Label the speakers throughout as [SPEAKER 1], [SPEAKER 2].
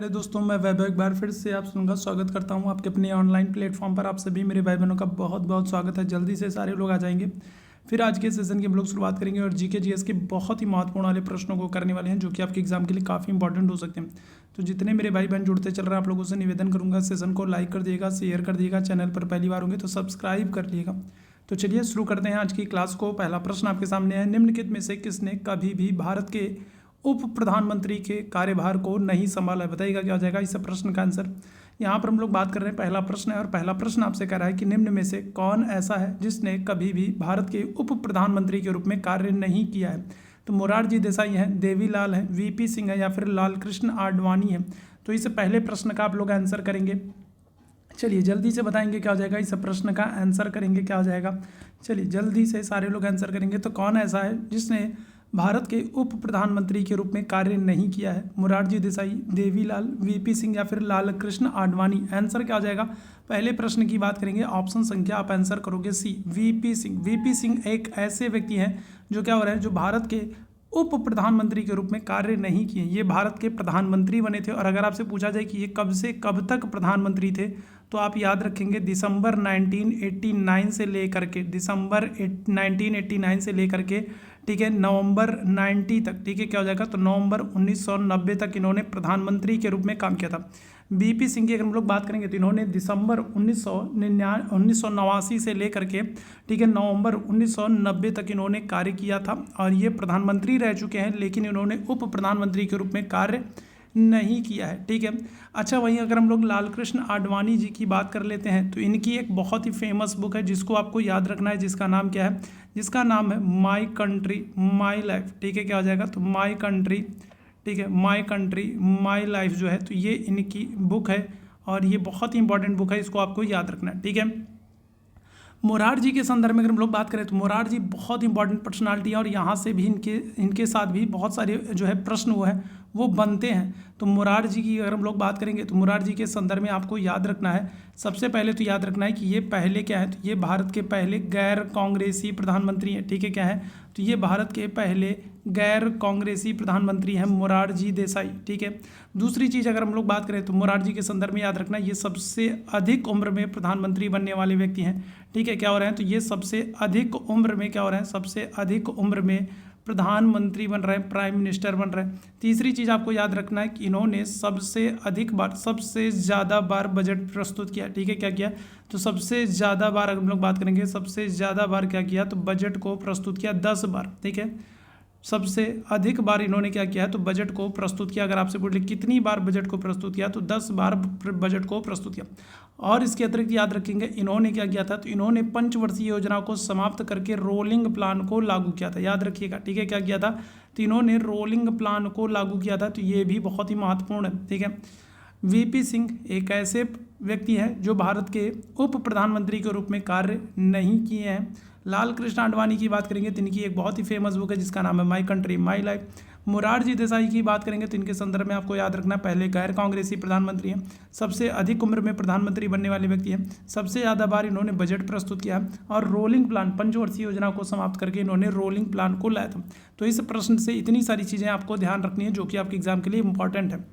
[SPEAKER 1] अरे दोस्तों, मैं वैभव एक बार फिर से आप सबका स्वागत करता हूं आपके अपने ऑनलाइन प्लेटफॉर्म पर। आप सभी मेरे भाई बहनों का बहुत बहुत स्वागत है। जल्दी से सारे लोग आ जाएंगे। फिर आज के सेशन की हम लोग शुरुआत करेंगे और जीके जीएस के बहुत ही महत्वपूर्ण वाले प्रश्नों को करने वाले हैं, जो कि आपके एग्जाम के लिए काफ़ी इंपॉर्टेंट हो सकते हैं। तो जितने मेरे भाई बहन जुड़ते चल रहे हैं, आप लोगों से निवेदन करूँगा, सेशन को लाइक कर दिएगा, शेयर कर दिएगा, चैनल पर पहली बार होंगे तो सब्सक्राइब कर लिएगा। तो चलिए शुरू करते हैं आज की क्लास को। पहला प्रश्न आपके सामने है, निम्नलिखित में से किसने कभी भी भारत के उप प्रधानमंत्री के कार्यभार को नहीं संभाला है? बताइएगा क्या हो जाएगा इस प्रश्न का आंसर। यहाँ पर हम लोग बात कर रहे हैं, पहला प्रश्न है और पहला प्रश्न आपसे कह रहा है कि निम्न में से कौन ऐसा है जिसने कभी भी भारत के उप प्रधानमंत्री के रूप में कार्य नहीं किया है? तो मोरारजी देसाई हैं, देवीलाल हैं, वीपी सिंह है या फिर लाल कृष्ण आडवाणी है? तो इस पहले प्रश्न का आप लोग आंसर करेंगे। चलिए जल्दी से बताएंगे क्या हो जाएगा इस प्रश्न का आंसर करेंगे क्या हो जाएगा। चलिए जल्दी से सारे लोग आंसर करेंगे। तो कौन ऐसा है जिसने भारत के उप प्रधानमंत्री के रूप में कार्य नहीं किया है? मोरारजी देसाई, देवीलाल, वीपी सिंह या फिर लाल कृष्ण आडवाणी? आंसर क्या हो जाएगा? पहले प्रश्न की बात करेंगे, ऑप्शन संख्या आप आंसर करोगे सी, वीपी सिंह। वीपी सिंह एक ऐसे व्यक्ति हैं जो क्या हो रहे हैं, जो भारत के उप प्रधानमंत्री के रूप में कार्य नहीं किए। ये भारत के प्रधानमंत्री बने थे। और अगर आपसे पूछा जाए कि ये कब से कब तक प्रधानमंत्री थे, तो आप याद रखेंगे दिसंबर 1989 से लेकर के, दिसंबर 1989 से लेकर के, ठीक है, नवंबर 90 तक, ठीक है, क्या हो जाएगा, तो नवंबर 1990 तक इन्होंने प्रधानमंत्री के रूप में काम किया था। बीपी सिंह की अगर हम लोग बात करेंगे तो इन्होंने दिसंबर 1989 से लेकर के, ठीक है, नवंबर 1990 तक इन्होंने कार्य किया था और ये प्रधानमंत्री रह चुके हैं, लेकिन इन्होंने उप प्रधानमंत्री के रूप में कार्य नहीं किया है, ठीक है। अच्छा, वहीं अगर हम लोग लाल कृष्ण आडवाणी जी की बात कर लेते हैं तो इनकी एक बहुत ही फेमस बुक है जिसको आपको याद रखना है, जिसका नाम क्या है? जिसका नाम है माई कंट्री माई लाइफ, ठीक है, क्या हो जाएगा, तो माई कंट्री, ठीक है, माई कंट्री माई लाइफ जो है, तो ये इनकी बुक है और ये बहुत ही इंपॉर्टेंट बुक है, इसको आपको याद रखना है, ठीक है। मोरारजी के संदर्भ में अगर हम लोग बात करें तो मोरारजी बहुत इंपॉर्टेंट पर्सनालिटी है और यहाँ से भी इनके साथ भी बहुत सारे जो है प्रश्न वो बनते हैं। तो मोरारजी की अगर हम लोग बात करेंगे तो मोरारजी के संदर्भ में आपको याद रखना है, सबसे पहले तो याद रखना है कि ये पहले क्या है, तो ये भारत के पहले गैर कांग्रेसी प्रधानमंत्री हैं, ठीक है, क्या है, तो ये भारत के पहले गैर कांग्रेसी प्रधानमंत्री हैं मोरारजी देसाई, ठीक है। दूसरी चीज़ अगर हम लोग बात करें तो मोरारजी के संदर्भ में याद रखना, ये सबसे अधिक उम्र में प्रधानमंत्री बनने वाले व्यक्ति हैं, ठीक है, क्या हो रहे हैं, तो ये सबसे अधिक उम्र में क्या हो रहे हैं, सबसे अधिक उम्र में प्रधानमंत्री बन रहे हैं, प्राइम मिनिस्टर बन रहे हैं। तीसरी चीज़ आपको याद रखना है कि इन्होंने सबसे अधिक बार, सबसे ज़्यादा बार बजट प्रस्तुत किया, ठीक है, क्या किया, तो सबसे ज़्यादा बार अगर हम लोग बात करेंगे, सबसे ज़्यादा बार क्या किया, तो बजट को प्रस्तुत किया 10 बार, ठीक है। सबसे अधिक बार इन्होंने क्या किया है, तो बजट को प्रस्तुत किया। अगर आपसे पूछे कितनी बार बजट को प्रस्तुत किया, तो 10 बार बजट को प्रस्तुत किया। और इसके अतिरिक्त याद रखेंगे इन्होंने क्या किया था, तो इन्होंने पंचवर्षीय योजना को समाप्त करके रोलिंग प्लान को लागू किया था, याद रखिएगा, ठीक है, क्या किया था, तो इन्होंने रोलिंग प्लान को लागू किया था, तो ये भी बहुत ही महत्वपूर्ण है, ठीक है। वीपी सिंह एक ऐसे व्यक्ति हैं जो भारत के उप प्रधानमंत्री के रूप में कार्य नहीं किए हैं। लाल कृष्ण आडवाणी की बात करेंगे तो इनकी एक बहुत ही फेमस बुक है जिसका नाम है my country my life. Morarji Desai की बात करेंगे तो इनके संदर्भ में आपको याद रखना, पहले गैर कांग्रेसी प्रधानमंत्री हैं, सबसे अधिक उम्र में प्रधानमंत्री बनने वाले व्यक्ति हैं, सबसे ज़्यादा बार इन्होंने बजट प्रस्तुत किया और रोलिंग प्लान, पंचवर्षीय योजना को समाप्त करके इन्होंने रोलिंग प्लान को लाया था। तो इस प्रश्न से इतनी सारी चीज़ें आपको ध्यान रखनी है जो कि आपके एग्जाम के लिए इंपॉर्टेंट है।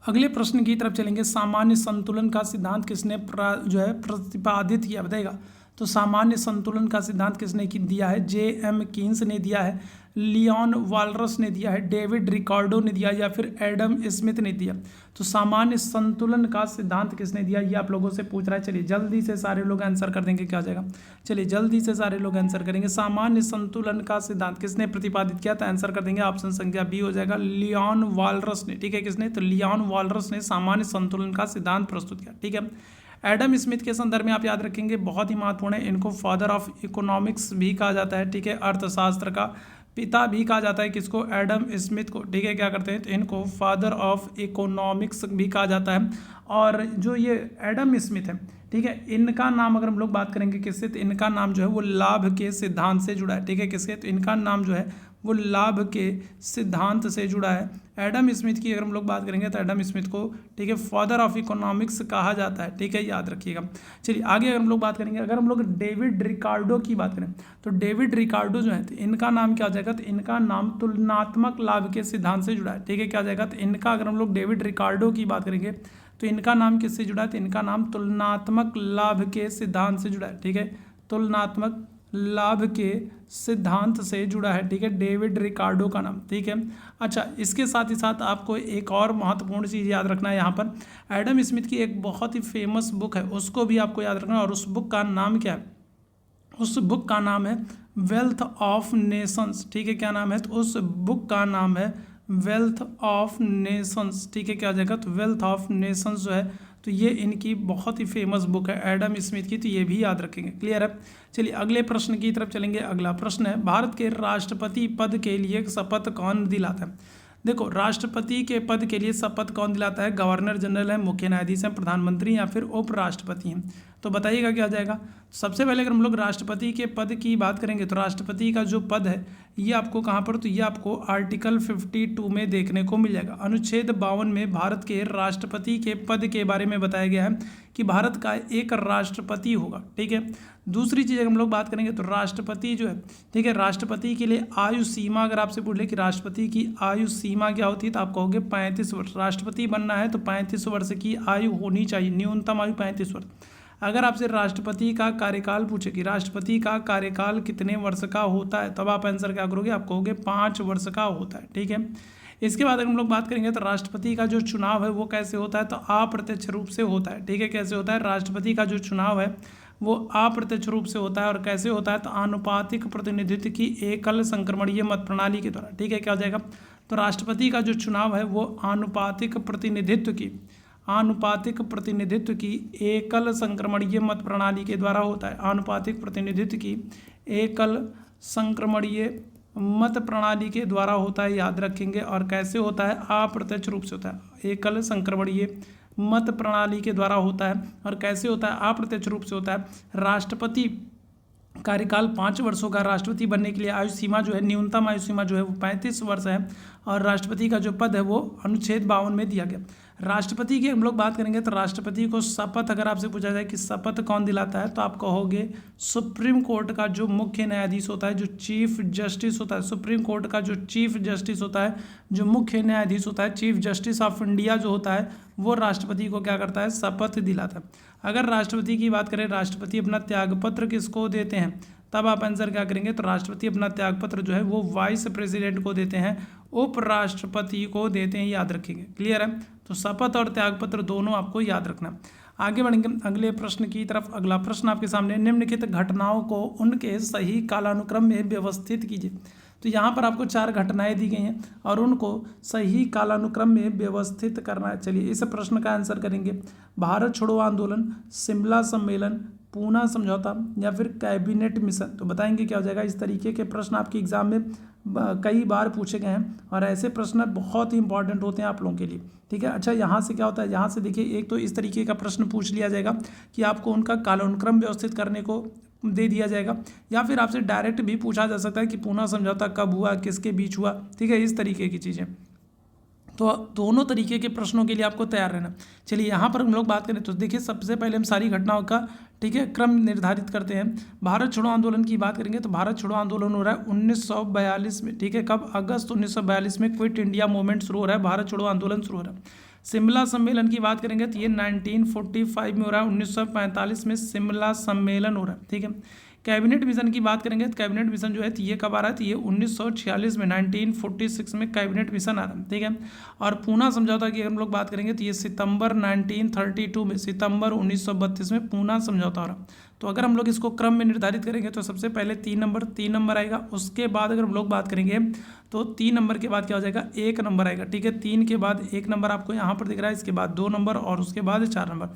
[SPEAKER 1] अगले प्रश्न की तरफ चलेंगे, सामान्य संतुलन का सिद्धांत किसने जो है प्रतिपादित किया? बताएगा, तो सामान्य संतुलन का सिद्धांत किसने दिया है? J.M. कीन्स ने दिया है, लियोन वालरस ने दिया है, डेविड रिकार्डो ने दिया या फिर एडम स्मिथ ने दिया? तो सामान्य संतुलन का सिद्धांत किसने दिया, ये आप लोगों से पूछ रहा है। चलिए जल्दी से सारे लोग आंसर कर देंगे, क्या हो जाएगा, चलिए जल्दी से सारे लोग आंसर करेंगे। सामान्य संतुलन का सिद्धांत किसने प्रतिपादित किया, तो आंसर कर देंगे, ऑप्शन संख्या बी हो जाएगा, लियोन वालरस ने, ठीक है, किसने, तो लियोन वालरस ने सामान्य संतुलन का सिद्धांत प्रस्तुत किया, ठीक है। एडम स्मिथ के संदर्भ में आप याद रखेंगे, बहुत ही महत्वपूर्ण है, इनको फादर ऑफ इकोनॉमिक्स भी कहा जाता है, ठीक है, अर्थशास्त्र का पिता भी कहा जाता है किसको, एडम स्मिथ को, ठीक है, क्या करते हैं, तो इनको फादर ऑफ इकोनॉमिक्स भी कहा जाता है। और जो ये एडम स्मिथ है, ठीक है, इनका नाम अगर हम लोग बात करेंगे किससे, तो इनका नाम जो है वो लाभ के सिद्धांत से जुड़ा है, ठीक है, किसके, तो इनका नाम जो है वो लाभ के सिद्धांत से जुड़ा है। एडम स्मिथ की अगर हम लोग बात करेंगे तो एडम स्मिथ को, ठीक है, फादर ऑफ इकोनॉमिक्स कहा जाता है, ठीक है, याद रखिएगा। चलिए आगे अगर हम लोग बात करेंगे, अगर हम लोग डेविड रिकार्डो की बात करें तो डेविड रिकार्डो जो है तो इनका नाम क्या हो जाएगा, तो इनका नाम तुलनात्मक लाभ के सिद्धांत से जुड़ा है, ठीक है, क्या हो जाएगा, तो इनका अगर हम लोग डेविड रिकार्डो की बात करेंगे तो इनका नाम किससे जुड़ा है, तो इनका नाम तुलनात्मक लाभ के सिद्धांत से जुड़ा है, ठीक है, तुलनात्मक लाभ के सिद्धांत से जुड़ा है, ठीक है, डेविड रिकार्डो का नाम, ठीक है। अच्छा, इसके साथ ही साथ आपको एक और महत्वपूर्ण चीज़ याद रखना है, यहाँ पर एडम स्मिथ की एक बहुत ही फेमस बुक है, उसको भी आपको याद रखना है, और उस बुक का नाम क्या है, उस बुक का नाम है वेल्थ ऑफ नेशंस, ठीक है, क्या नाम है, तो उस बुक का नाम है वेल्थ ऑफ नेशंस, ठीक है, क्या हो जाएगा, तो वेल्थ ऑफ नेशंस जो है तो ये इनकी बहुत ही फेमस बुक है एडम स्मिथ की, तो ये भी याद रखेंगे। क्लियर है। चलिए अगले प्रश्न की तरफ चलेंगे। अगला प्रश्न है, भारत के राष्ट्रपति पद के लिए शपथ कौन दिलाता है। देखो, राष्ट्रपति के पद के लिए शपथ कौन दिलाता है, गवर्नर जनरल है, मुख्य न्यायाधीश है, प्रधानमंत्री या फिर उपराष्ट्रपति हैं। तो बताइएगा क्या आ जाएगा। सबसे पहले अगर हम लोग राष्ट्रपति के पद की बात करेंगे तो राष्ट्रपति का जो पद है ये आपको कहाँ पर, तो ये आपको आर्टिकल 52 में देखने को मिल जाएगा। अनुच्छेद 52 में भारत के राष्ट्रपति के पद के बारे में बताया गया है कि भारत का एक राष्ट्रपति होगा, ठीक है। दूसरी चीज़ अगर हम लोग बात करेंगे तो राष्ट्रपति जो है, ठीक है, राष्ट्रपति के लिए आयु सीमा अगर आपसे पूछ ले कि राष्ट्रपति की आयु सीमा क्या होती है तो आप कहोगे 35 वर्ष। राष्ट्रपति बनना है तो 35 वर्ष की आयु होनी चाहिए, न्यूनतम आयु 35 वर्ष। अगर आपसे राष्ट्रपति का कार्यकाल पूछे कि राष्ट्रपति का कार्यकाल कितने वर्ष का होता है तब आप आंसर क्या करोगे, आप कहोगे 5 वर्ष का होता है, ठीक है। इसके बाद अगर हम लोग बात करेंगे तो राष्ट्रपति का जो चुनाव है वो कैसे होता है, तो अप्रत्यक्ष रूप से होता है, ठीक है। कैसे होता है, राष्ट्रपति का जो चुनाव है वो अप्रत्यक्ष रूप से होता है। और कैसे होता है, तो आनुपातिक प्रतिनिधित्व की एकल संक्रमणीय मत प्रणाली के द्वारा, ठीक है। क्या हो जाएगा, तो राष्ट्रपति का जो चुनाव है वो आनुपातिक प्रतिनिधित्व की एकल संक्रमणीय मत प्रणाली के द्वारा होता है। आनुपातिक प्रतिनिधित्व की एकल संक्रमणीय मत प्रणाली के द्वारा होता है, याद रखेंगे। और कैसे होता है, अप्रत्यक्ष रूप से होता है, एकल संक्रमणीय मत प्रणाली के द्वारा होता है। और कैसे होता है, अप्रत्यक्ष रूप से होता है। राष्ट्रपति कार्यकाल 5 वर्षों का, राष्ट्रपति बनने के लिए आयु सीमा जो है, न्यूनतम आयु सीमा जो है वो 35 वर्ष है। और राष्ट्रपति का जो पद है वो अनुच्छेद 52 में दिया गया। राष्ट्रपति की हम लोग बात करेंगे तो राष्ट्रपति को शपथ अगर आपसे पूछा जाए कि शपथ कौन दिलाता है तो आप कहोगे सुप्रीम कोर्ट का जो मुख्य न्यायाधीश होता है, जो चीफ जस्टिस होता है, सुप्रीम कोर्ट का जो चीफ जस्टिस होता है, जो मुख्य न्यायाधीश होता है, चीफ जस्टिस ऑफ इंडिया जो होता है, वो राष्ट्रपति को क्या करता है, शपथ दिलाता है। अगर राष्ट्रपति की बात करें, राष्ट्रपति अपना त्यागपत्र किसको देते हैं, तब आप आंसर क्या करेंगे, तो राष्ट्रपति अपना त्यागपत्र जो है वो वाइस प्रेसिडेंट को देते हैं, उपराष्ट्रपति को देते हैं, याद रखेंगे। क्लियर है। तो शपथ और त्यागपत्र दोनों आपको याद रखना। आगे बढ़ेंगे अगले प्रश्न की तरफ। अगला प्रश्न आपके सामने, निम्नलिखित घटनाओं को उनके सही कालानुक्रम में व्यवस्थित कीजिए। तो यहाँ पर आपको 4 घटनाएं दी गई हैं और उनको सही कालानुक्रम में व्यवस्थित करना है। चलिए इस प्रश्न का आंसर करेंगे, भारत छोड़ो आंदोलन, शिमला सम्मेलन, पूना समझौता या फिर कैबिनेट मिशन। तो बताएंगे क्या हो जाएगा। इस तरीके के प्रश्न आपके एग्जाम में कई बार पूछे गए हैं और ऐसे प्रश्न बहुत ही इंपॉर्टेंट होते हैं आप लोगों के लिए, ठीक है। अच्छा, यहाँ से क्या होता है, यहाँ से देखिए, एक तो इस तरीके का प्रश्न पूछ लिया जाएगा कि आपको उनका कालानुक्रम व्यवस्थित करने को दे दिया जाएगा, या फिर आपसे डायरेक्ट भी पूछा जा सकता है कि पूना समझौता कब हुआ, किसके बीच हुआ, ठीक है, इस तरीके की चीज़ें। तो दोनों तरीके के प्रश्नों के लिए आपको तैयार रहना। चलिए यहाँ पर हम लोग बात करें तो देखिए, सबसे पहले हम सारी घटनाओं का, ठीक है, क्रम निर्धारित करते हैं। भारत छोड़ो आंदोलन की बात करेंगे तो भारत छोड़ो आंदोलन हो रहा है 1942 में, ठीक है। कब, अगस्त 1942 में क्विट इंडिया मूवमेंट शुरू हो रहा है, भारत छोड़ो आंदोलन शुरू हो रहा है। शिमला सम्मेलन की बात करेंगे तो ये 1945 में हो रहा है, 1945 में शिमला सम्मेलन हो रहा है, ठीक है। कैबिनेट मिशन की बात करेंगे तो कैबिनेट मिशन जो है तो ये कब आ रहा है, तो ये 1946 में, 1946 में कैबिनेट मिशन आ रहा है, ठीक है। और पूना समझौता की अगर हम लोग बात करेंगे तो ये सितंबर 1932 में, सितंबर 1932 में पूना समझौता हो रहा है। तो अगर हम लोग इसको क्रम में निर्धारित करेंगे तो सबसे पहले 3 नंबर आएगा। उसके बाद अगर हम लोग बात करेंगे तो 3 नंबर के बाद क्या हो जाएगा, 1 नंबर आएगा, ठीक है। 3 के बाद 1 नंबर आपको यहाँ पर दिख रहा है, इसके बाद 2 नंबर और उसके बाद 4 नंबर।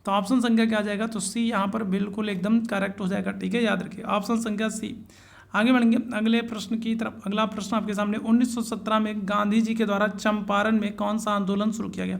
[SPEAKER 1] तो ऑप्शन संख्या क्या आ जाएगा, तो सी यहाँ पर बिल्कुल एकदम करेक्ट हो जाएगा, ठीक है, याद रखिए ऑप्शन संख्या सी। आगे बढ़ेंगे अगले प्रश्न की तरफ। अगला प्रश्न आपके सामने, 1917 में गांधी जी के द्वारा चंपारण में कौन सा आंदोलन शुरू किया गया।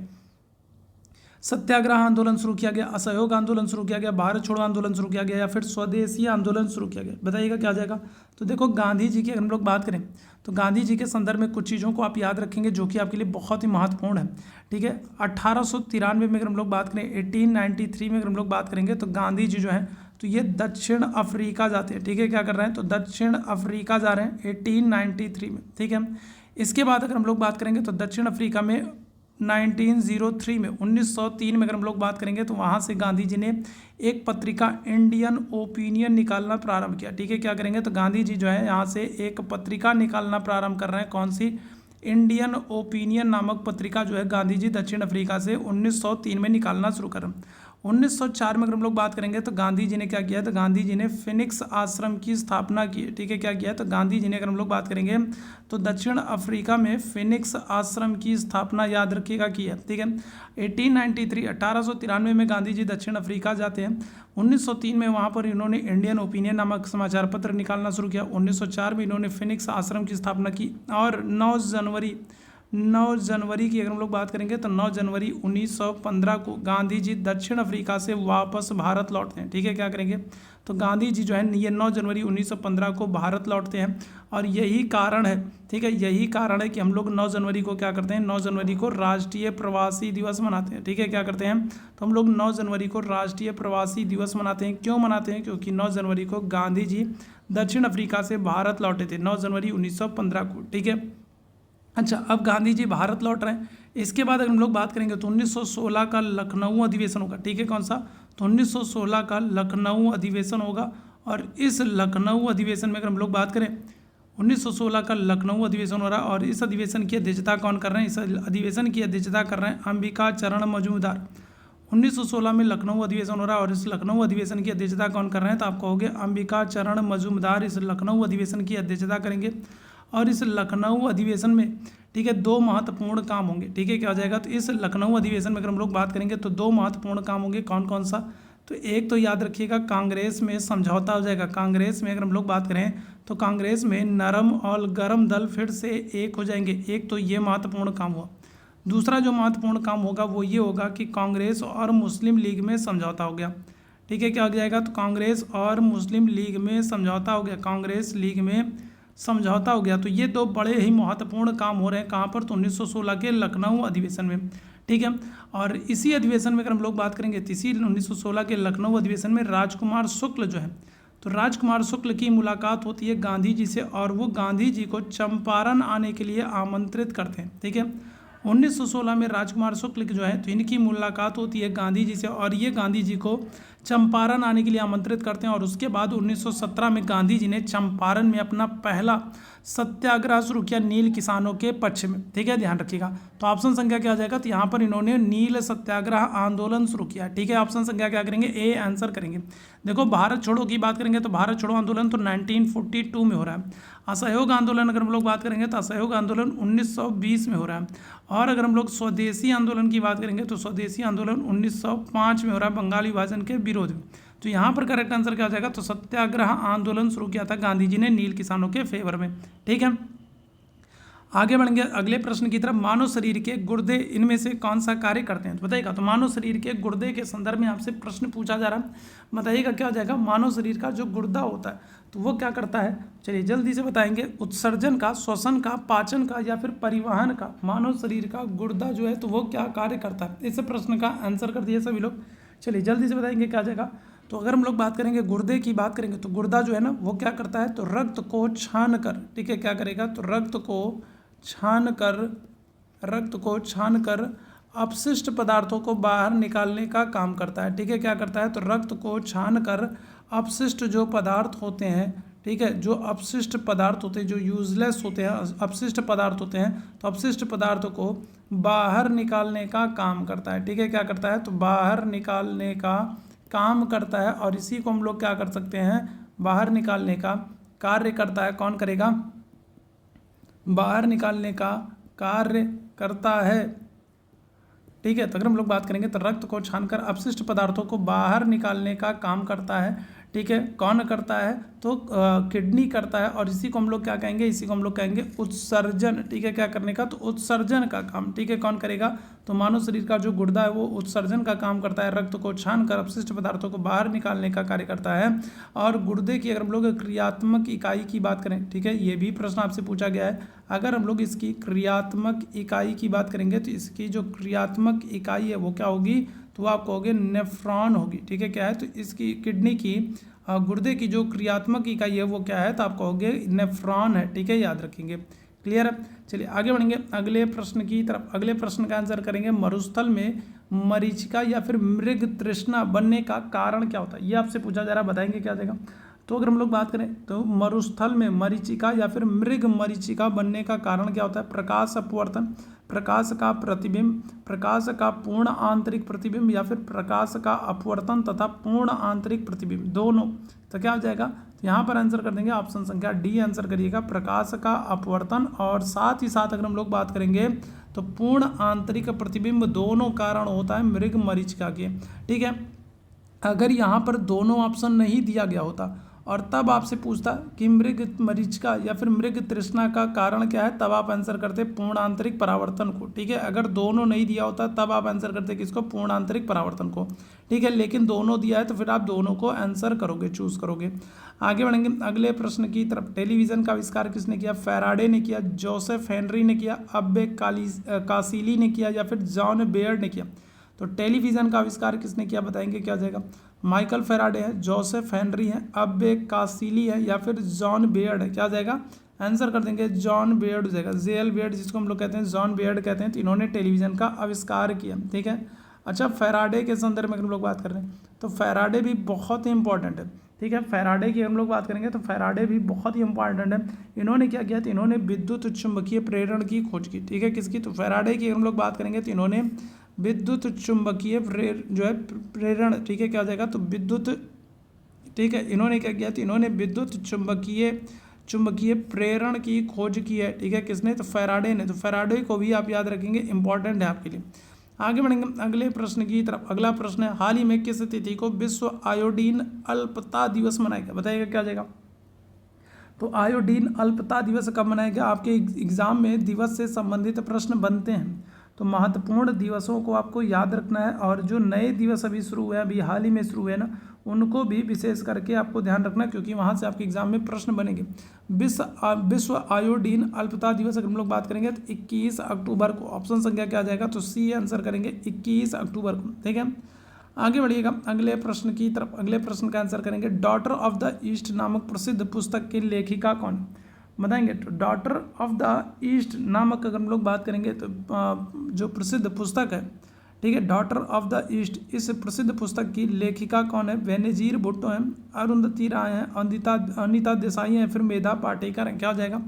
[SPEAKER 1] सत्याग्रह आंदोलन शुरू किया गया, असहयोग आंदोलन शुरू किया गया, भारत छोड़ो आंदोलन शुरू किया गया, या फिर स्वदेशी आंदोलन शुरू किया गया? बताइएगा क्या आ जाएगा। तो देखो गांधी जी की अगर हम लोग बात करें तो गांधी जी के संदर्भ में कुछ चीज़ों को आप याद रखेंगे जो कि आपके लिए बहुत ही महत्वपूर्ण है। ठीक है, 1893 में अगर हम लोग बात करें, 1893 में अगर हम लोग बात करेंगे तो गांधी जी जो है तो ये दक्षिण अफ्रीका जाते हैं। ठीक है, क्या कर रहे हैं तो दक्षिण अफ्रीका जा रहे हैं 1893 में। ठीक है, इसके बाद अगर हम लोग बात करेंगे तो दक्षिण अफ्रीका में 1903 में 1903 में अगर हम लोग बात करेंगे तो वहाँ से गांधी जी ने एक पत्रिका इंडियन ओपिनियन निकालना प्रारंभ किया। ठीक है, क्या करेंगे तो गांधी जी जो है यहाँ से एक पत्रिका निकालना प्रारंभ कर रहे हैं। कौन सी? इंडियन ओपिनियन नामक पत्रिका जो है गांधी जी दक्षिण अफ्रीका से 1903 में निकालना शुरू कर रहे हैं। 1904 में अगर हम लोग बात करेंगे तो गांधी जी ने क्या किया, तो गांधी जी ने फिनिक्स आश्रम की स्थापना की। ठीक है, क्या किया, तो गांधी जी ने अगर हम लोग बात करेंगे तो दक्षिण अफ्रीका में फिनिक्स आश्रम की स्थापना, याद रखिएगा, की है। ठीक है, 1893 में गांधी जी दक्षिण अफ्रीका जाते हैं। 1903 में वहाँ पर इन्होंने इंडियन ओपिनियन नामक समाचार पत्र निकालना शुरू किया। 1904 में इन्होंने फिनिक्स आश्रम की स्थापना की और 9 जनवरी की अगर हम लोग बात करेंगे तो 9 जनवरी 1915 को गांधी जी दक्षिण अफ्रीका से वापस भारत लौटते हैं। ठीक है, क्या करेंगे तो गांधी जी जो है ये 9 जनवरी 1915 को भारत लौटते हैं और यही कारण है, ठीक है, यही कारण है कि हम लोग 9 जनवरी को क्या करते हैं, 9 जनवरी को राष्ट्रीय प्रवासी दिवस मनाते हैं। ठीक है, क्या करते हैं तो हम लोग 9 जनवरी को राष्ट्रीय प्रवासी दिवस मनाते हैं। क्यों मनाते हैं? क्योंकि 9 जनवरी को गांधी जी दक्षिण अफ्रीका से भारत लौटे थे, 9 जनवरी 1915 को। ठीक है, अच्छा, अब गांधी जी भारत लौट रहे हैं। इसके बाद अगर हम लोग बात करेंगे तो 1916 का लखनऊ अधिवेशन होगा। ठीक है, कौन सा? तो 1916 का लखनऊ अधिवेशन होगा और इस लखनऊ अधिवेशन में अगर हम लोग बात करें 1916 का लखनऊ अधिवेशन हो रहा है और इस अधिवेशन की अध्यक्षता कौन कर रहे हैं? इस अधिवेशन की अध्यक्षता कर रहे हैं अंबिका चरण मजूमदार। 1916 में लखनऊ अधिवेशन हो रहा है और इस लखनऊ अधिवेशन की अध्यक्षता कौन कर रहे हैं? तो आप कहोगे अंबिका चरण मजूमदार इस लखनऊ अधिवेशन की अध्यक्षता करेंगे। और इस लखनऊ अधिवेशन में, ठीक है, 2 महत्वपूर्ण काम होंगे। ठीक है, क्या हो जाएगा तो इस लखनऊ अधिवेशन में अगर हम लोग बात करेंगे तो 2 महत्वपूर्ण काम होंगे। कौन कौन सा? तो एक तो याद रखिएगा कांग्रेस में समझौता हो जाएगा। कांग्रेस में अगर हम लोग बात करें तो कांग्रेस में नरम और गरम दल फिर से एक हो जाएंगे। एक तो ये महत्वपूर्ण काम हुआ। दूसरा जो महत्वपूर्ण काम होगा वो ये होगा कि कांग्रेस और मुस्लिम लीग में समझौता हो गया। ठीक है, क्या हो जाएगा तो कांग्रेस और मुस्लिम लीग में समझौता हो गया, कांग्रेस लीग में समझौता हो गया। तो ये 2 बड़े ही महत्वपूर्ण काम हो रहे हैं। कहाँ पर? तो 1916 के लखनऊ अधिवेशन में। ठीक है, और इसी अधिवेशन में अगर हम लोग बात करेंगे तो इसी 1916 के लखनऊ अधिवेशन में राजकुमार शुक्ल जो है, तो राजकुमार शुक्ल की मुलाकात होती है गांधी जी से और वो गांधी जी को चंपारण आने के लिए आमंत्रित करते हैं। ठीक है, 1916 में राजकुमार शुक्ल जो है तो इनकी मुलाकात होती है गांधी जी से और ये गांधी जी को चंपारण आने के लिए आमंत्रित करते हैं। और उसके बाद 1917 में गांधी जी ने चंपारण में अपना पहला सत्याग्रह शुरू किया नील किसानों के पक्ष में। ठीक है, ध्यान रखिएगा। तो ऑप्शन संख्या क्या हो जाएगा, तो यहाँ पर इन्होंने नील सत्याग्रह आंदोलन शुरू किया। ठीक है, ऑप्शन संख्या क्या करेंगे, ए आंसर करेंगे। देखो भारत छोड़ो की बात करेंगे तो भारत छोड़ो आंदोलन तो 1942 में हो रहा है। असहयोग आंदोलन अगर हम लोग बात करेंगे तो असहयोग आंदोलन 1920 में हो रहा है। और अगर हम लोग स्वदेशी आंदोलन की बात करेंगे तो स्वदेशी आंदोलन 1905 में हो रहा है, बंगाल विभाजन के विरोध में। तो यहाँ पर करेक्ट आंसर क्या हो जाएगा, तो सत्याग्रह आंदोलन शुरू किया था गांधी जी ने नील किसानों के फेवर में। ठीक है, आगे बढ़ेंगे अगले प्रश्न की तरफ। मानव शरीर के गुर्दे इनमें से कौन सा कार्य करते हैं? तो बताइएगा। तो मानव शरीर के गुर्दे के संदर्भ में आपसे प्रश्न पूछा जा रहा है, बताइएगा क्या हो जाएगा। मानव शरीर का जो गुर्दा होता है तो वो क्या करता है, चलिए जल्दी से बताएंगे। उत्सर्जन का, श्वसन का, पाचन का या फिर परिवहन का मानव शरीर का गुर्दा जो है तो वो क्या कार्य करता है? इस प्रश्न का आंसर कर दिए सभी लोग। चलिए जल्दी से बताएंगे क्या जाएगा। तो अगर हम लोग बात करेंगे गुर्दे की बात करेंगे तो गुर्दा जो है ना वो क्या करता है, तो रक्त को छान कर, ठीक है, क्या करेगा, तो रक्त को छान कर अपशिष्ट पदार्थों को बाहर निकालने का काम करता है। ठीक है, क्या करता है, तो रक्त को छान कर अपशिष्ट जो पदार्थ होते हैं, ठीक है, जो अपशिष्ट पदार्थ होते हैं, जो यूजलेस होते हैं, अपशिष्ट पदार्थ होते हैं, तो अपशिष्ट पदार्थों को बाहर निकालने का काम करता है। ठीक है, क्या करता है, तो बाहर निकालने का काम करता है। और इसी को हम लोग क्या कर सकते हैं, बाहर निकालने का कार्य करता है। कौन करेगा, बाहर निकालने का कार्य करता है। ठीक है, तो अगर हम लोग बात करेंगे तो रक्त को छानकर अपशिष्ट पदार्थों को बाहर निकालने का काम करता है। ठीक है, कौन करता है, तो किडनी करता है। और इसी को हम लोग क्या कहेंगे, इसी को हम लोग कहेंगे उत्सर्जन। ठीक है, क्या करने का, तो उत्सर्जन का काम। ठीक है, कौन करेगा, तो मानव शरीर का जो गुर्दा है वो उत्सर्जन का काम करता है, रक्त को छानकर अपशिष्ट पदार्थों को बाहर निकालने का कार्य करता है। और गुर्दे की अगर हम लोग क्रियात्मक इकाई की बात करें, ठीक है, ये भी प्रश्न आपसे पूछा गया है। अगर हम लोग इसकी क्रियात्मक इकाई की बात करेंगे तो इसकी जो क्रियात्मक इकाई है वो क्या होगी, तो आप कहोगे नेफ्रॉन होगी, ठीक है। क्या है, तो इसकी किडनी की गुर्दे की जो क्रियात्मक इकाई है वो क्या है, तो आप कहोगे नेफ्रॉन है, ठीक है, याद रखेंगे। क्लियर है। चलिए आगे बढ़ेंगे अगले प्रश्न की तरफ। अगले प्रश्न का आंसर करेंगे, मरुस्थल में मरीचिका या फिर मृग तृष्णा बनने का कारण क्या होता है, ये आपसे पूछा जा रहा है, बताएंगे क्या देगा। तो अगर हम लोग बात करें तो मरुस्थल में मरीचिका या फिर मृग मरीचिका बनने का कारण क्या होता है, प्रकाश अपवर्तन, प्रकाश का प्रतिबिंब, प्रकाश का पूर्ण आंतरिक प्रतिबिंब या फिर प्रकाश का अपवर्तन तथा पूर्ण आंतरिक प्रतिबिंब, दोनों। तो क्या हो जाएगा, तो यहाँ पर आंसर कर देंगे ऑप्शन संख्या डी आंसर करिएगा, प्रकाश का अपवर्तन और साथ ही साथ अगर हम लोग बात करेंगे तो पूर्ण आंतरिक प्रतिबिंब, दोनों कारण होता है मृग मरीचिका के, ठीक है। अगर यहाँ पर दोनों ऑप्शन नहीं दिया गया होता और तब आपसे पूछता कि मृग मरीचिका या फिर मृग तृष्णा का कारण क्या है, तब आप आंसर करते पूर्ण आंतरिक परावर्तन को, ठीक है। अगर दोनों नहीं दिया होता तब आप आंसर करते किसको, पूर्ण आंतरिक परावर्तन को, ठीक है। लेकिन दोनों दिया है तो फिर आप दोनों को आंसर करोगे, चूज करोगे। आगे बढ़ेंगे अगले प्रश्न की तरफ। टेलीविजन का आविष्कार किसने किया, फैराडे ने किया, जोसेफ हेनरी ने किया, अब्बे कासिली ने किया या फिर जॉन बेयर ने किया। तो टेलीविजन का आविष्कार किसने किया, बताएंगे क्या हो जाएगा, माइकल फैराडे है, जोसेफ हेनरी है, अब्बे कासिली है या फिर जॉन बेयर्ड है। क्या हो जाएगा, आंसर कर देंगे जॉन बेयर्ड हो जाएगा, जेएल बेयर्ड जिसको हम लोग कहते हैं, जॉन बेयर्ड कहते हैं। तो इन्होंने टेलीविजन का आविष्कार किया, ठीक है। अच्छा, फैराडे के संदर्भ में हम लोग बात कर रहे हैं तो फैराडे भी बहुत ही इंपॉर्टेंट है, ठीक है। फैराडे की हम लोग बात करेंगे तो फैराडे भी बहुत ही इंपॉर्टेंट है। इन्होंने क्या किया, तो इन्होंने विद्युत चुंबकीय प्रेरण की खोज की, ठीक है। किसकी, तो फैराडे की हम लोग बात करेंगे तो इन्होंने विद्युत चुंबकीय जो है प्रेरण, ठीक है, क्या हो जाएगा, तो विद्युत, ठीक है। इन्होंने क्या किया, तो इन्होंने विद्युत चुंबकीय प्रेरण की खोज की है, ठीक है। किसने, तो फैराडे ने। तो फैराडे को भी आप याद रखेंगे, इंपॉर्टेंट है आपके लिए। आगे बढ़ेंगे अगले प्रश्न की तरफ। अगला प्रश्न है, हाल ही में किस तिथि को विश्व आयोडीन अल्पता दिवस मनाया गया, बताइएगा क्या हो जाएगा। तो आयोडीन अल्पता दिवस कब मनाया गया, आपके एग्जाम में दिवस से संबंधित प्रश्न बनते हैं, तो महत्वपूर्ण दिवसों को आपको याद रखना है। और जो नए दिवस अभी शुरू हुए, अभी हाल ही में शुरू हुए ना, उनको भी विशेष करके आपको ध्यान रखना है, क्योंकि वहाँ से आपके एग्जाम में प्रश्न बनेंगे। विश्व आयोडीन अल्पता दिवस अगर हम लोग बात करेंगे तो 21 अक्टूबर को, ऑप्शन संख्या क्या आ जाएगा, तो सी आंसर करेंगे 21 अक्टूबर को, ठीक है। आगे बढ़िएगा अगले प्रश्न की तरफ। अगले प्रश्न का आंसर करेंगे, डॉटर ऑफ द ईस्ट नामक प्रसिद्ध पुस्तक की लेखिका कौन, बताएंगे। तो डॉटर ऑफ द ईस्ट नामक अगर हम लोग बात करेंगे तो जो प्रसिद्ध पुस्तक है, ठीक है, डॉटर ऑफ द ईस्ट, इस प्रसिद्ध पुस्तक की लेखिका कौन है, बेनजीर भुट्टो हैं, अरुंधति राय हैं, अनिता देसाई हैं, फिर मेधा पाटेकर हैं। क्या हो जाएगा,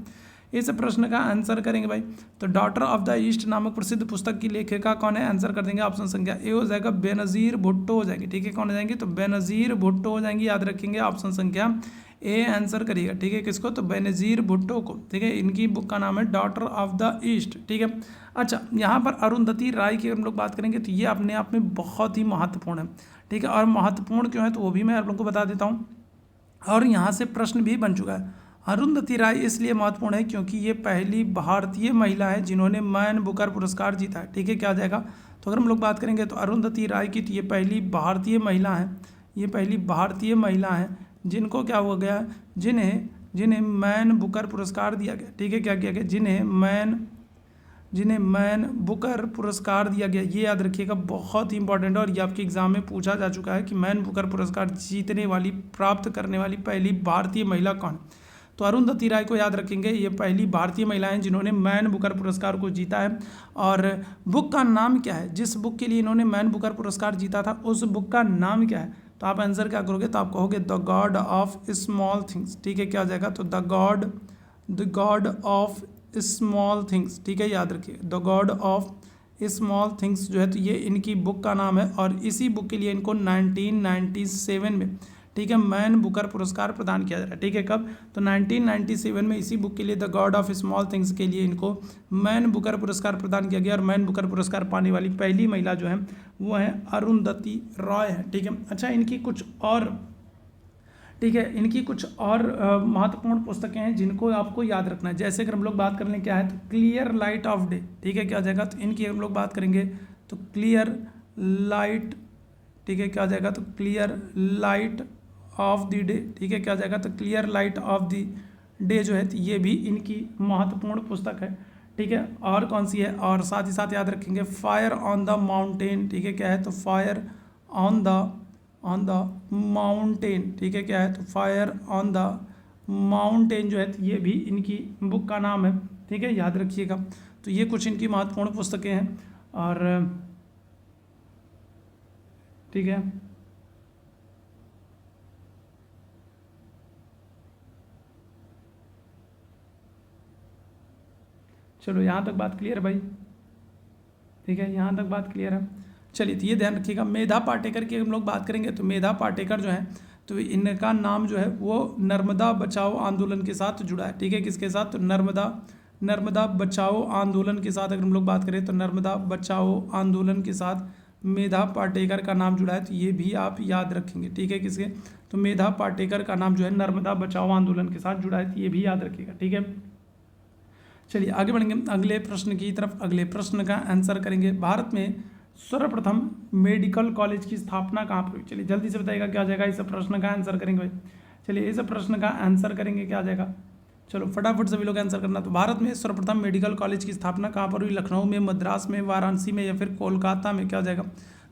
[SPEAKER 1] इस प्रश्न का आंसर करेंगे भाई। तो डॉटर ऑफ द ईस्ट नामक प्रसिद्ध पुस्तक की लेखिका कौन है, आंसर कर देंगे ऑप्शन संख्या ए हो जाएगा, बेनजीर भुट्टो हो जाएगी, ठीक है। कौन हो जाएंगे, तो बेनजीर भुट्टो हो जाएंगी, याद रखेंगे ऑप्शन संख्या ए आंसर करिएगा, ठीक है। किसको, तो बेनजीर भुट्टो को, ठीक है। इनकी बुक का नाम है डॉटर ऑफ द ईस्ट, ठीक है। अच्छा, यहाँ पर अरुंधति राय की हम लोग बात करेंगे तो ये अपने आप में बहुत ही महत्वपूर्ण है, ठीक है। और महत्वपूर्ण क्यों है तो वो भी मैं आप लोगों को बता देता हूँ, और यहाँ से प्रश्न भी बन चुका है। अरुंधति राय इसलिए महत्वपूर्ण है क्योंकि ये पहली भारतीय महिला है जिन्होंने मैन बुकर पुरस्कार जीता है, ठीक है। क्या आ जाएगा, तो अगर हम लोग बात करेंगे तो अरुंधति राय की, तो ये पहली भारतीय महिला है, ये पहली भारतीय महिला है जिनको क्या हो गया, जिन्हें मैन बुकर पुरस्कार दिया गया, ठीक है। क्या किया गया, जिन्हें मैन बुकर पुरस्कार दिया गया, ये याद रखिएगा, बहुत ही इंपॉर्टेंट है। और ये आपके एग्जाम में पूछा जा चुका है कि मैन बुकर पुरस्कार जीतने वाली, प्राप्त करने वाली पहली भारतीय महिला कौन। तो अरुंधति राय को याद रखेंगे, ये पहली भारतीय महिला हैं जिन्होंने मैन बुकर पुरस्कार को जीता है। और बुक का नाम क्या है, जिस बुक के लिए इन्होंने मैन बुकर पुरस्कार जीता था, उस बुक का नाम क्या है, तो आप आंसर क्या करोगे, तो आप कहोगे the God of small things, ठीक है। क्या हो जाएगा, तो the God of small things, ठीक है, याद रखिए, the God of small things जो है, तो ये इनकी बुक का नाम है। और इसी बुक के लिए इनको 1997 में, ठीक है, मैन बुकर पुरस्कार प्रदान किया जा रहा है, ठीक है। कब, तो 1997 में इसी बुक के लिए, the God of small things के लिए इनको मैन बुकर पुरस्कार प्रदान किया गया। और मैन बुकर पुरस्कार पाने वाली पहली महिला जो है वो है अरुंधति रॉय है, ठीक है। अच्छा, इनकी कुछ और, ठीक है, इनकी कुछ और महत्वपूर्ण पुस्तकें हैं जिनको आपको याद रखना है। जैसे अगर हम लोग बात कर लें क्या है, तो क्लियर लाइट ऑफ डे, ठीक है। क्या हो जाएगा, तो इनकी हम लोग बात करेंगे तो क्लियर लाइट, ठीक है, क्या आ जाएगा, तो clear light of the day, ठीक है, क्या आ जाएगा, तो clear light of the day जो है तो ये भी इनकी महत्वपूर्ण पुस्तक है, ठीक है। और कौन सी है, और साथ ही साथ याद रखेंगे फायर ऑन द माउंटेन, ठीक है, क्या है, तो फायर ऑन द माउंटेन, ठीक है, क्या है, तो फायर ऑन द माउंटेन जो है तो ये भी इनकी बुक का नाम है, ठीक है, याद रखिएगा। तो ये कुछ इनकी महत्वपूर्ण पुस्तकें हैं, और ठीक है, चलो यहाँ तक बात क्लियर है भाई, ठीक है, यहाँ तक बात क्लियर है। चलिए, तो ये ध्यान रखिएगा, मेधा पाटेकर की हम लोग बात करेंगे तो मेधा पाटेकर जो है तो इनका नाम जो है वो नर्मदा बचाओ आंदोलन के साथ जुड़ा है, ठीक है, किसके साथ, तो नर्मदा बचाओ आंदोलन के साथ अगर हम लोग बात करें तो नर्मदा बचाओ आंदोलन के साथ मेधा पाटेकर का नाम जुड़ा है, तो ये भी आप याद रखेंगे, ठीक है, किसके, तो मेधा पाटेकर का नाम जो है नर्मदा बचाओ आंदोलन के साथ जुड़ा है, तो ये भी याद रखिएगा, ठीक है। चलिए आगे बढ़ेंगे अगले प्रश्न की तरफ। अगले प्रश्न का आंसर करेंगे, भारत में सर्वप्रथम मेडिकल कॉलेज की स्थापना कहाँ पर हुई। चलिए जल्दी से बताइएगा क्या आ जाएगा, इस प्रश्न का आंसर करेंगे भाई। चलिए इस प्रश्न का आंसर करेंगे, क्या आ जाएगा, चलो फटाफट सभी लोग आंसर करना। तो भारत में सर्वप्रथम मेडिकल कॉलेज की स्थापना कहाँ पर हुई, लखनऊ में, मद्रास में, वाराणसी में या फिर कोलकाता में, क्या आ जाएगा,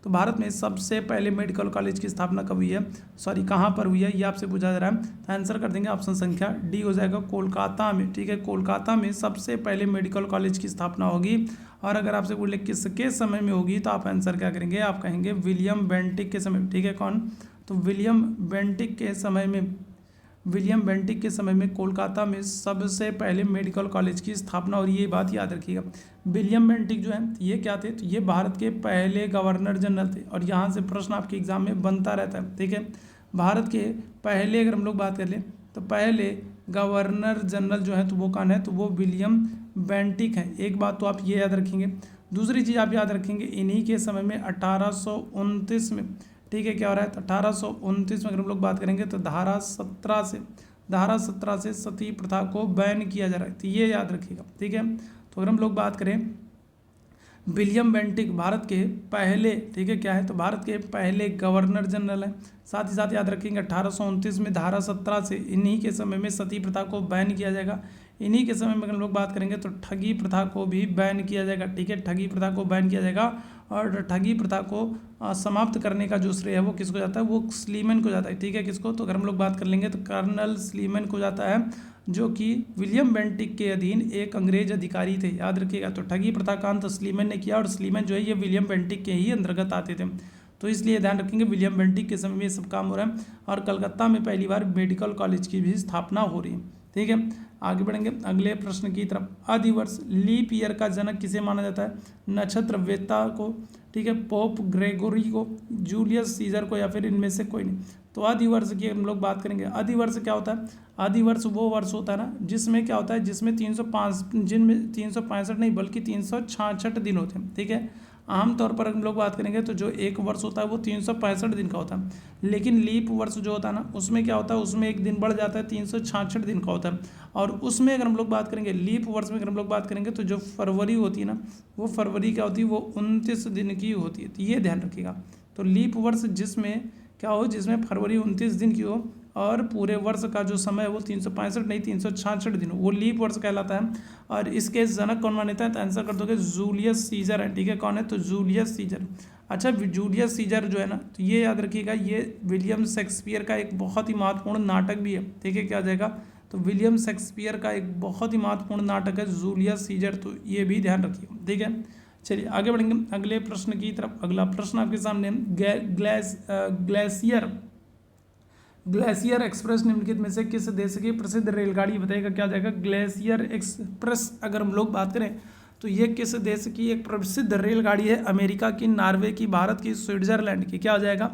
[SPEAKER 1] तो भारत में सबसे पहले मेडिकल कॉलेज की स्थापना कब हुई है, सॉरी कहाँ पर हुई है, ये आपसे पूछा जा रहा है। तो आंसर कर देंगे ऑप्शन संख्या डी हो जाएगा, कोलकाता में, ठीक है, कोलकाता में सबसे पहले मेडिकल कॉलेज की स्थापना होगी। और अगर आपसे बोले किसके समय में होगी तो आप आंसर क्या करेंगे, आप कहेंगे विलियम बेंटिक के समय में, ठीक है, कौन, तो विलियम बेंटिक के समय में, विलियम बेंटिक के समय में कोलकाता में सबसे पहले मेडिकल कॉलेज की स्थापना, और ये बात याद रखिएगा। विलियम बेंटिक जो है ये क्या थे, तो ये भारत के पहले गवर्नर जनरल थे, और यहाँ से प्रश्न आपके एग्जाम में बनता रहता है, ठीक है। भारत के पहले अगर हम लोग बात कर लें तो पहले गवर्नर जनरल जो है तो वो कौन है, तो वो विलियम बेंटिक है। एक बात तो आप ये याद रखेंगे। दूसरी चीज़ आप याद रखेंगे, इन्हीं के समय में 1829 में, ठीक है, क्या हो रहा है, तो 1829 में अगर हम लोग बात करेंगे तो धारा 17 से सती प्रथा को बैन किया जा रहा है, तो ये याद रखिएगा, ठीक है। तो अगर हम लोग बात करें विलियम बेंटिक भारत के पहले, ठीक है, क्या है, तो भारत के पहले गवर्नर जनरल है। साथ ही साथ याद रखेंगे 1829 में धारा 17 से इन्हीं के समय में सती प्रथा को बैन किया जाएगा। इन्हीं के समय में अगर हम लोग बात करेंगे तो ठगी प्रथा को भी बैन किया जाएगा, ठीक है, ठगी प्रथा को बैन किया जाएगा। और ठगी प्रथा को समाप्त करने का जो श्रेय है वो किसको जाता है, वो स्लीमैन को जाता है, ठीक है, किसको, तो अगर हम लोग बात कर लेंगे तो कर्नल स्लीमैन को जाता है, जो कि विलियम बेंटिक के अधीन एक अंग्रेज अधिकारी थे, याद रखिएगा। तो ठगी प्रथा का अंत स्लीमैन ने किया, और स्लीमैन जो है ये विलियम बेंटिक के ही अंतर्गत आते थे, तो इसलिए ध्यान रखेंगे विलियम बेंटिक के समय में ये सब काम हो रहा है। और कलकत्ता में पहली बार मेडिकल कॉलेज की भी स्थापना हो रही है, ठीक है। आगे बढ़ेंगे अगले प्रश्न की तरफ। आदिवर्ष लीप ईयर का जनक किसे माना जाता है, नक्षत्रवेत्ता को, ठीक है, पोप ग्रेगोरी को, जूलियस सीजर को, या फिर इनमें से कोई नहीं। तो आदिवर्ष की हम लोग बात करेंगे। आदिवर्ष क्या होता है, आदिवर्ष वो वर्ष होता है ना जिसमें क्या होता है, जिसमें 365 नहीं बल्कि 366 दिन होते हैं, ठीक है। आमतौर पर हम लोग बात करेंगे तो जो एक वर्ष होता है वो 365 दिन का होता है, लेकिन लीप वर्ष जो होता है ना उसमें क्या होता है, उसमें एक दिन बढ़ जाता है, 366 दिन का होता है। और उसमें अगर हम लोग बात करेंगे लीप वर्ष में अगर हम लोग बात करेंगे तो जो फरवरी होती है ना, वो फरवरी क्या होती है, वो 29 दिन की होती है, तो ये ध्यान रखिएगा। तो लीप वर्ष जिसमें क्या हो, जिसमें फरवरी 29 दिन की हो और पूरे वर्ष का जो समय है वो 365 नहीं 366 दिन, वो लीप वर्ष कहलाता है। और इसके जनक कौन मान्यता है, तो आंसर कर दोगे जूलियस सीजर है, ठीक है, कौन है, तो जूलियस सीजर। अच्छा, जूलियस सीजर जो है ना, तो ये याद रखिएगा, ये विलियम शेक्सपियर का एक बहुत ही महत्वपूर्ण नाटक भी है, ठीक है, क्या आ जाएगा, तो विलियम शेक्सपियर का एक बहुत ही महत्वपूर्ण नाटक है जूलियस सीजर, तो ये भी ध्यान रखिएगा, ठीक है। चलिए आगे बढ़ेंगे अगले प्रश्न की तरफ। अगला प्रश्न आपके सामने ग्लेशियर एक्सप्रेस निम्नलिखित में से किस देश की प्रसिद्ध रेलगाड़ी बताएगा, क्या जाएगा, ग्लेशियर एक्सप्रेस अगर हम लोग बात करें तो ये किस देश की एक प्रसिद्ध रेलगाड़ी है, अमेरिका की, नॉर्वे की, भारत की, स्विट्जरलैंड की, क्या हो जाएगा,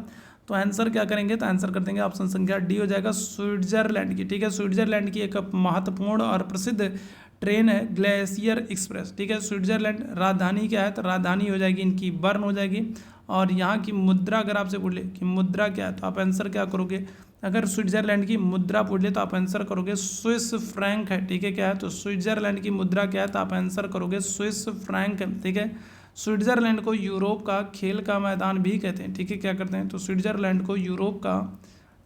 [SPEAKER 1] तो आंसर क्या करेंगे, तो आंसर कर देंगे ऑप्शन संख्या डी हो जाएगा, स्विट्जरलैंड की, ठीक है। स्विट्जरलैंड की एक महत्वपूर्ण और प्रसिद्ध ट्रेन है ग्लेशियर एक्सप्रेस, ठीक है। स्विट्जरलैंड राजधानी क्या है, तो राजधानी हो जाएगी इनकी बर्न हो जाएगी। और यहाँ की मुद्रा अगर आपसे बोले कि मुद्रा क्या है, तो आप आंसर क्या करोगे, अगर स्विट्जरलैंड की मुद्रा पूछ ले तो आप आंसर करोगे स्विस फ्रैंक है, ठीक है, क्या है, तो स्विट्जरलैंड की मुद्रा क्या है, तो आप आंसर करोगे स्विस फ्रैंक है, ठीक है। स्विट्जरलैंड को यूरोप का खेल का मैदान भी कहते हैं, ठीक है। क्या करते हैं, तो स्विट्जरलैंड को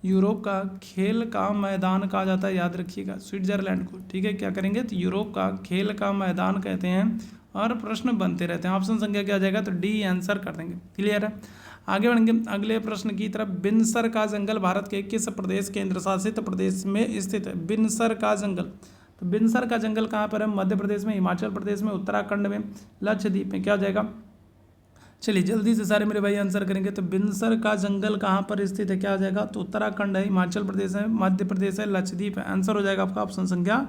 [SPEAKER 1] यूरोप का खेल का मैदान कहा जाता है, याद रखिएगा स्विट्जरलैंड को, ठीक है। क्या करेंगे, तो यूरोप का खेल का मैदान कहते हैं। और प्रश्न बनते रहते हैं। ऑप्शन संख्या क्या आ जाएगा, तो डी आंसर कर देंगे। क्लियर है। आगे बढ़ेंगे अगले प्रश्न की तरफ। बिनसर का जंगल भारत के किस प्रदेश केंद्र शासित प्रदेश में स्थित है। बिनसर का जंगल, तो बिनसर का जंगल कहाँ पर है, मध्य प्रदेश में, हिमाचल प्रदेश में, उत्तराखंड में, लक्षद्वीप में, क्या हो जाएगा। चलिए जल्दी से सारे मेरे भाई आंसर करेंगे। तो बिनसर का जंगल कहाँ पर स्थित है, क्या हो जाएगा, तो उत्तराखंड है, हिमाचल प्रदेश है, मध्य प्रदेश है, लक्षद्वीप है। आंसर हो जाएगा आपका ऑप्शन संख्या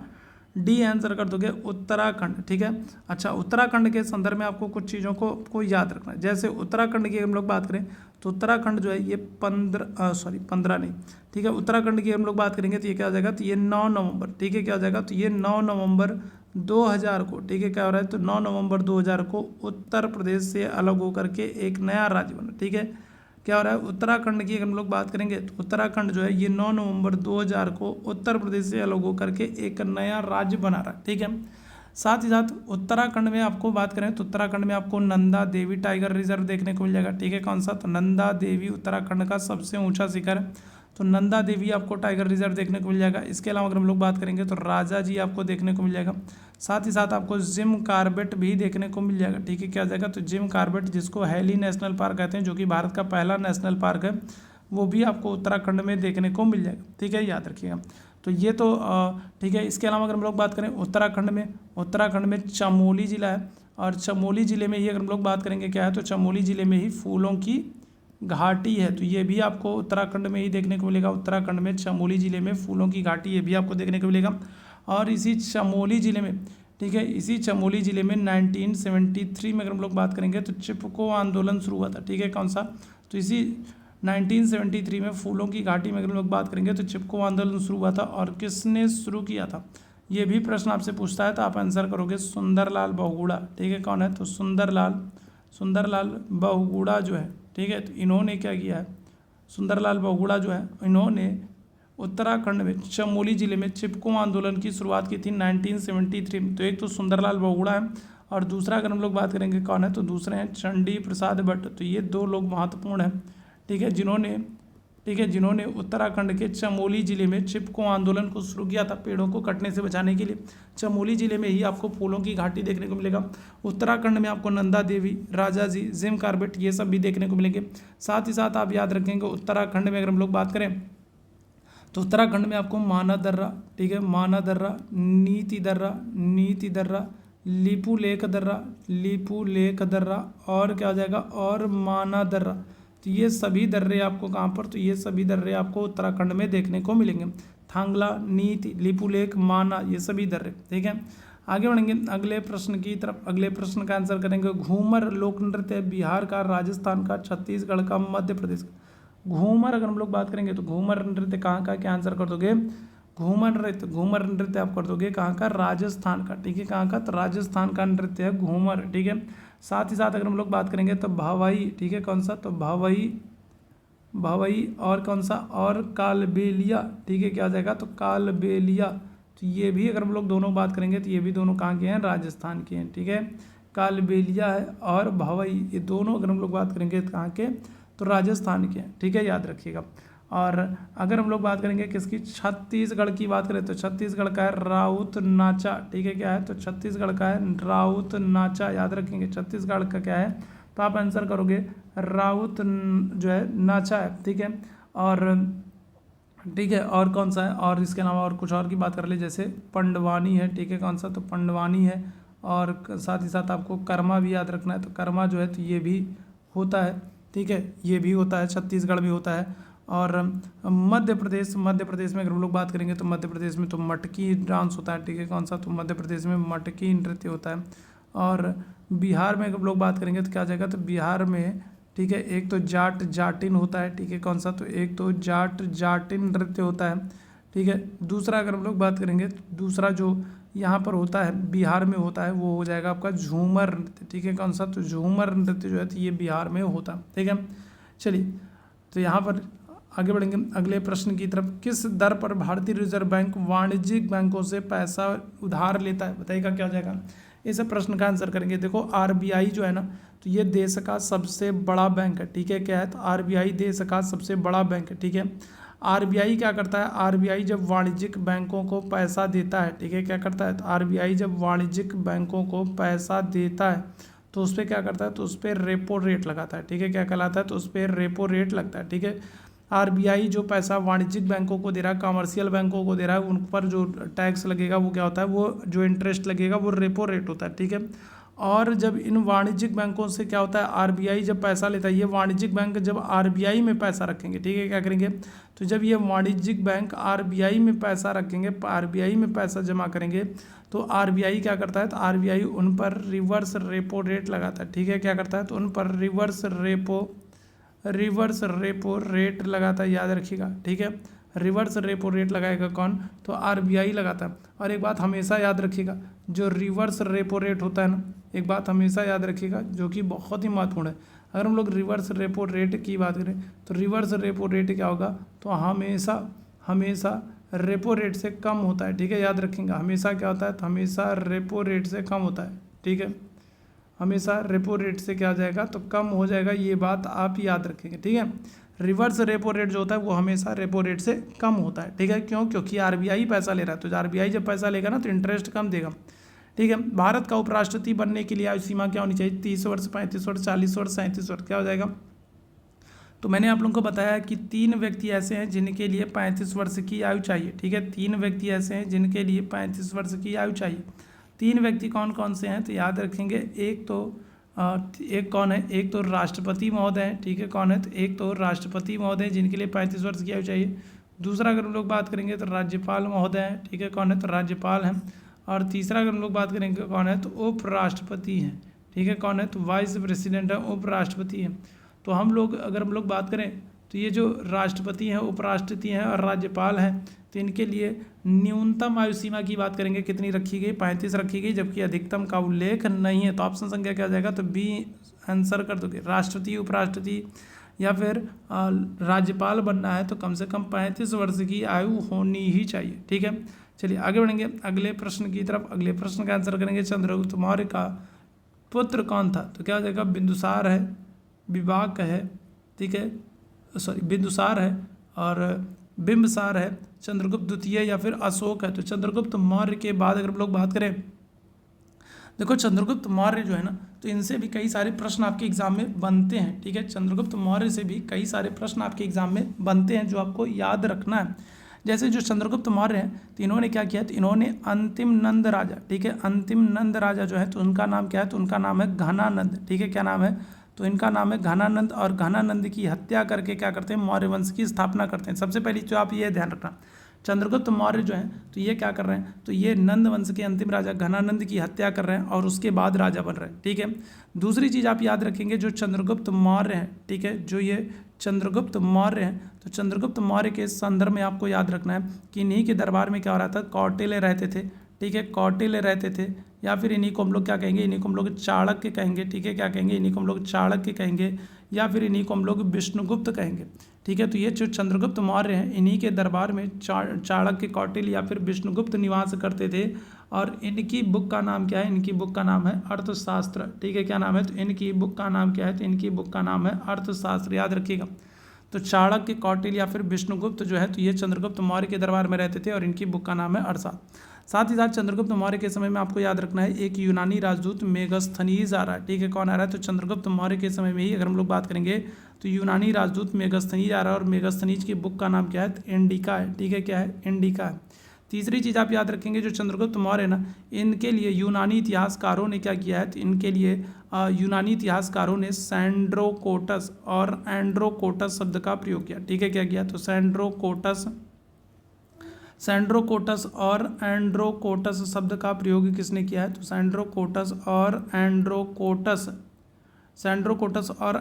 [SPEAKER 1] डी आंसर कर दोगे, उत्तराखंड, ठीक है। अच्छा, उत्तराखंड के संदर्भ में आपको कुछ चीज़ों को याद रखना है। जैसे उत्तराखंड की हम लोग बात करें तो उत्तराखंड जो है ये 15 नहीं, ठीक है। उत्तराखंड की हम लोग बात करेंगे तो ये क्या हो जाएगा, तो ये 9 नवंबर, ठीक है, क्या हो जाएगा, तो ये 9 नवंबर 2000 को, ठीक है, क्या हो रहा है, तो 9 नवंबर 2000 को उत्तर प्रदेश से अलग होकर के एक नया राज्य बना, ठीक है। क्या हो रहा है, उत्तराखंड की अगर हम लोग बात करेंगे तो उत्तराखंड जो है ये 9 नवंबर 2000 को उत्तर प्रदेश से अलग होकर के एक नया राज्य बना रहा है, ठीक है। साथ ही साथ उत्तराखंड में आपको बात करें तो उत्तराखंड में आपको नंदा देवी टाइगर रिजर्व देखने को मिल जाएगा, ठीक है। कौन सा, तो नंदा देवी उत्तराखंड का सबसे ऊंचा शिखर है, तो नंदा देवी आपको टाइगर रिजर्व देखने को मिल जाएगा। इसके अलावा अगर हम लोग बात करेंगे तो राजा जी आपको देखने को मिल जाएगा। साथ ही साथ आपको जिम कार्बेट भी देखने को मिल जाएगा, ठीक है। क्या जाएगा, तो जिम कार्बेट जिसको हैली नेशनल पार्क कहते हैं, जो कि भारत का पहला नेशनल पार्क है, वो भी आपको उत्तराखंड में देखने को मिल जाएगा, ठीक है, याद रखिएगा। तो ये तो ठीक है। इसके अलावा अगर हम लोग बात करें उत्तराखंड में चमोली जिला है, और चमोली ज़िले में ही अगर हम लोग बात करेंगे क्या है, तो चमोली ज़िले में ही फूलों की घाटी है, तो ये भी आपको उत्तराखंड में ही देखने को मिलेगा। उत्तराखंड में चमोली ज़िले में फूलों की घाटी, ये भी आपको देखने को मिलेगा। और इसी चमोली ज़िले में, ठीक है, इसी चमोली ज़िले में 1973 में अगर हम लोग बात करेंगे तो चिपको आंदोलन शुरू हुआ था, ठीक है। कौन सा, तो इसी 1973 में फूलों की घाटी में अगर हम लोग बात करेंगे तो चिपको आंदोलन शुरू हुआ था। और किसने शुरू किया था, ये भी प्रश्न आपसे पूछता है, तो आप आंसर करोगे सुंदरलाल बहुगुणा, ठीक है। कौन है, तो सुंदरलाल बहुगुणा जो है, ठीक है। तो इन्होंने क्या किया है, सुंदरलाल बहुगुणा जो है, इन्होंने उत्तराखंड में चमोली ज़िले में चिपको आंदोलन की शुरुआत की थी 1973 में। तो एक तो सुंदरलाल बहुगुणा है, और दूसरा अगर हम लोग बात करेंगे कौन है, तो दूसरे हैं चंडी प्रसाद भट्ट। तो ये दो लोग महत्वपूर्ण हैं, ठीक है, जिन्होंने उत्तराखंड के चमोली ज़िले में चिपको आंदोलन को शुरू किया था, पेड़ों को कटने से बचाने के लिए। चमोली ज़िले में ही आपको फूलों की घाटी देखने को मिलेगा। उत्तराखंड में आपको नंदा देवी, राजा जी, जिम कार्बेट, ये सब भी देखने को मिलेंगे। साथ ही साथ आप याद रखेंगे उत्तराखंड में अगर हम लोग बात करें तो उत्तराखंड में आपको माना दर्रा, ठीक है, माना दर्रा, नीति दर्रा, लीपू लेक दर्रा, और क्या हो जाएगा, और माना दर्रा। तो ये सभी दर्रे आपको कहाँ पर, तो ये सभी दर्रे आपको उत्तराखंड में देखने को मिलेंगे। थांगला, नीति, लीपू लेक, माना, ये सभी दर्रे, ठीक है। आगे बढ़ेंगे अगले प्रश्न की तरफ। अगले प्रश्न का आंसर करेंगे। घूमर लोक नृत्य बिहार का, राजस्थान का, छत्तीसगढ़ का, मध्य प्रदेश का। घूमर अगर हम लोग बात करेंगे तो घूमर नृत्य कहाँ का, क्या आंसर कर दोगे, घूमर नृत्य आप कर दोगे कहाँ का, राजस्थान का, ठीक है। कहाँ का, तो राजस्थान का नृत्य है घूमर, ठीक है। साथ ही साथ अगर हम लोग बात करेंगे तो भावई, ठीक है, कौन सा, तो भावई, और कौन सा, और कालबेलिया, ठीक है, क्या आ जाएगा, तो कालबेलिया। तो ये भी अगर हम लोग दोनों बात करेंगे तो ये भी दोनों कहाँ के हैं, राजस्थान के हैं, ठीक है। कालबेलिया है और भावई, ये दोनों अगर हम लोग बात करेंगे तो कहाँ के, तो राजस्थान के हैं, ठीक है, याद रखिएगा। और अगर हम लोग बात करेंगे किसकी, छत्तीसगढ़ की बात करें तो छत्तीसगढ़ का है राउत नाचा, ठीक है, क्या है, तो छत्तीसगढ़ का है राउत नाचा, याद रखेंगे छत्तीसगढ़ का क्या है, तो आप आंसर करोगे राउत जो है नाचा है, ठीक है। और कौन सा है, और इसके अलावा और कुछ और की बात कर ले, जैसे पंडवानी है, ठीक है, कौन सा, तो पंडवानी है। और साथ ही साथ आपको कर्मा भी याद रखना है, तो कर्मा जो है तो ये भी होता है, ठीक है, ये भी होता है, छत्तीसगढ़ भी होता है। और मध्य प्रदेश में अगर हम लोग बात करेंगे तो मध्य प्रदेश में तो मटकी डांस होता है, ठीक है, कौन सा, तो मध्य प्रदेश में मटकी नृत्य होता है। और बिहार में अगर हम लोग बात करेंगे तो क्या आ जाएगा, तो बिहार में, ठीक है, एक तो जाटिन होता है, ठीक है, कौन सा, तो एक तो जाटिन नृत्य होता है, ठीक है। दूसरा अगर हम लोग बात करेंगे तो दूसरा जो यहाँ पर होता है, बिहार में होता है, वो हो जाएगा आपका झूमर नृत्य, ठीक है, कौन सा, तो झूमर नृत्य जो है तो ये बिहार में होता है, ठीक है। चलिए, तो यहाँ पर आगे बढ़ेंगे अगले प्रश्न की तरफ। किस दर पर भारतीय रिजर्व बैंक वाणिज्यिक बैंकों से पैसा उधार लेता है, बताइएगा क्या हो जाएगा। इस प्रश्न का आंसर करेंगे। देखो आरबीआई जो है ना, तो ये देश का सबसे बड़ा बैंक है, ठीक है। क्या है? तो आरबीआई देश का सबसे बड़ा बैंक है, ठीक है। आरबीआई क्या करता है? आरबीआई जब वाणिज्यिक बैंकों को पैसा देता है, ठीक है, क्या करता है? तो आरबीआई जब वाणिज्यिक बैंकों को पैसा देता है तो उस पर क्या करता है? तो उस पर रेपो रेट लगाता है, ठीक है। क्या कहलाता है? तो उस पर रेपो रेट लगता है, ठीक है। आरबीआई जो पैसा वाणिज्यिक बैंकों को दे रहा है, कमर्शियल बैंकों को दे रहा है, उन पर जो टैक्स लगेगा वो क्या होता है? वो जो इंटरेस्ट लगेगा वो रेपो रेट होता है, ठीक है। और जब इन वाणिज्यिक बैंकों से क्या होता है? आरबीआई जब पैसा लेता है, ये वाणिज्यिक बैंक जब आरबीआई में पैसा रखेंगे, ठीक है, क्या करेंगे? तो जब ये वाणिज्यिक बैंक आरबीआई में पैसा रखेंगे, आरबीआई में पैसा जमा करेंगे, तो आरबीआई क्या करता है? तो आरबीआई उन पर रिवर्स रेपो रेट लगाता है, ठीक है। क्या करता है? तो उन पर रिवर्स रेपो रेट लगाता है, याद रखिएगा, ठीक है। रिवर्स रेपो रेट लगाएगा कौन? तो आरबीआई लगाता है। और एक बात हमेशा याद रखिएगा, जो रिवर्स रेपो रेट होता है ना, एक बात हमेशा याद रखिएगा जो कि बहुत ही महत्वपूर्ण है। अगर हम लोग रिवर्स रेपो रेट की बात करें तो रिवर्स रेपो रेट क्या होगा? तो हमेशा रेपो रेट से कम होता है, ठीक है, याद रखेंगे। हमेशा क्या होता है? तो हमेशा रेपो रेट से कम होता है, ठीक है। हमेशा रेपो रेट से क्या हो जाएगा? तो कम हो जाएगा, ये बात आप याद रखेंगे, ठीक है। रिवर्स रेपो रेट जो होता है वो हमेशा रेपो रेट से कम होता है, ठीक है। क्यों? क्योंकि आरबीआई पैसा ले रहा है, तो आरबीआई जब पैसा लेगा ना तो इंटरेस्ट कम देगा, ठीक है। भारत का उपराष्ट्रपति बनने के लिए आयु सीमा क्या होनी चाहिए? 30 वर्ष, 35 वर्ष, 40 वर्ष, 37 वर्ष, क्या हो जाएगा? तो मैंने आप लोगों को बताया कि 3 व्यक्ति ऐसे हैं जिनके लिए 35 वर्ष की आयु चाहिए, ठीक है। 3 व्यक्ति ऐसे हैं जिनके लिए 35 वर्ष की आयु चाहिए। 3 व्यक्ति कौन कौन से हैं? तो याद रखेंगे, एक कौन है? एक तो राष्ट्रपति महोदय हैं, ठीक है। कौन है? तो एक तो राष्ट्रपति महोदय जिनके लिए 35 वर्ष की आयु चाहिए। दूसरा अगर हम लोग बात करेंगे तो राज्यपाल महोदय हैं, ठीक है। कौन है? तो राज्यपाल हैं। और तीसरा अगर हम लोग बात करेंगे कौन है? तो उपराष्ट्रपति हैं, ठीक है। कौन है? तो वाइस प्रेसिडेंट है, उपराष्ट्रपति हैं। तो हम लोग अगर हम लोग बात करें तो ये जो राष्ट्रपति हैं, उपराष्ट्रपति हैं और राज्यपाल हैं, तो इनके लिए न्यूनतम आयु सीमा की बात करेंगे, कितनी रखी गई? 35 रखी गई, जबकि अधिकतम का उल्लेख नहीं है। तो ऑप्शन संख्या क्या हो जाएगा? तो बी आंसर कर दोगे। राष्ट्रपति, उपराष्ट्रपति या फिर राज्यपाल बनना है तो कम से कम 35 वर्ष की आयु होनी ही चाहिए, ठीक है। चलिए आगे बढ़ेंगे अगले प्रश्न की तरफ। अगले प्रश्न का आंसर करेंगे, चंद्रगुप्त मौर्य का पुत्र कौन था? तो क्या हो जाएगा? बिंदुसार है, विवाक है, ठीक है, सॉरी बिंदुसार है और बिंबसार है, चंद्रगुप्त द्वितीय या फिर अशोक है। तो चंद्रगुप्त मौर्य के बाद अगर हम लोग बात करें, देखो चंद्रगुप्त मौर्य जो है ना, तो इनसे भी कई सारे प्रश्न आपके एग्जाम में बनते हैं, ठीक है। चंद्रगुप्त मौर्य से भी कई सारे प्रश्न आपके एग्जाम में बनते हैं जो आपको याद रखना है। जैसे जो चंद्रगुप्त मौर्य हैं तो इन्होंने क्या किया? तो इन्होंने अंतिम नंद राजा, ठीक है, अंतिम नंद राजा जो है तो उनका नाम क्या है? तो उनका नाम है घनानंद, ठीक है। क्या नाम है? तो इनका नाम है घनानंद। और घनानंद की हत्या करके क्या करते हैं? मौर्य वंश की स्थापना करते हैं। सबसे पहली तो आप ये ध्यान रखना, चंद्रगुप्त मौर्य जो हैं तो ये क्या कर रहे हैं? तो ये नंद वंश के अंतिम राजा घनानंद की हत्या कर रहे हैं और उसके बाद राजा बन रहे हैं, ठीक है। दूसरी चीज़ आप याद रखेंगे, जो चंद्रगुप्त मौर्य हैं, ठीक है, जो ये चंद्रगुप्त मौर्य हैं, तो चंद्रगुप्त मौर्य के संदर्भ में आपको याद रखना है कि इन्हीं के दरबार में क्या हो रहा था? कौटिल्य रहते थे, ठीक है, कौटिल्य रहते थे, या फिर इन्हीं को हम लोग क्या कहेंगे? इन्हीं को हम लोग चाणक्य कहेंगे, ठीक है। क्या कहेंगे? इन्हीं को हम लोग चाणक्य कहेंगे या फिर इन्हीं को हम लोग विष्णुगुप्त कहेंगे, ठीक है। तो ये जो चंद्रगुप्त मौर्य हैं इन्हीं के दरबार में चाणक्य, कौटिल्य या फिर विष्णुगुप्त निवास करते थे। और इनकी बुक का नाम क्या है? इनकी बुक का नाम है अर्थशास्त्र, ठीक है। क्या नाम है? तो इनकी बुक का नाम क्या है? तो इनकी बुक का नाम है अर्थशास्त्र, याद रखिएगा। तो चाणक्य, कौटिल्य या फिर विष्णुगुप्त जो है तो ये चंद्रगुप्त मौर्य के दरबार में रहते थे और इनकी बुक का नाम है अर्थशास्त्र। साथ ही साथ चंद्रगुप्त मौर्य के समय में आपको याद रखना है एक यूनानी राजदूत मेगस्थनीज आ रहा है, ठीक है। कौन आ रहा है? तो चंद्रगुप्त मौर्य के समय में ही अगर हम लोग बात करेंगे तो यूनानी राजदूत मेगस्थनीज आ रहा है और मेगस्थनीज की बुक का नाम क्या है? तो इंडिका है, ठीक है। क्या है? इंडिका है। तीसरी चीज़ आप याद रखेंगे, जो चंद्रगुप्त मौर्य ना, इनके लिए यूनानी इतिहासकारों ने क्या किया है? तो इनके लिए यूनानी इतिहासकारों ने सैंड्रोकोटस और एंड्रोकोटस शब्द का प्रयोग किया, ठीक है। क्या किया? तो सैंड्रोकोटस और एंड्रोकोटस शब्द का प्रयोग किसने किया है? तो सैंड्रोकोटस और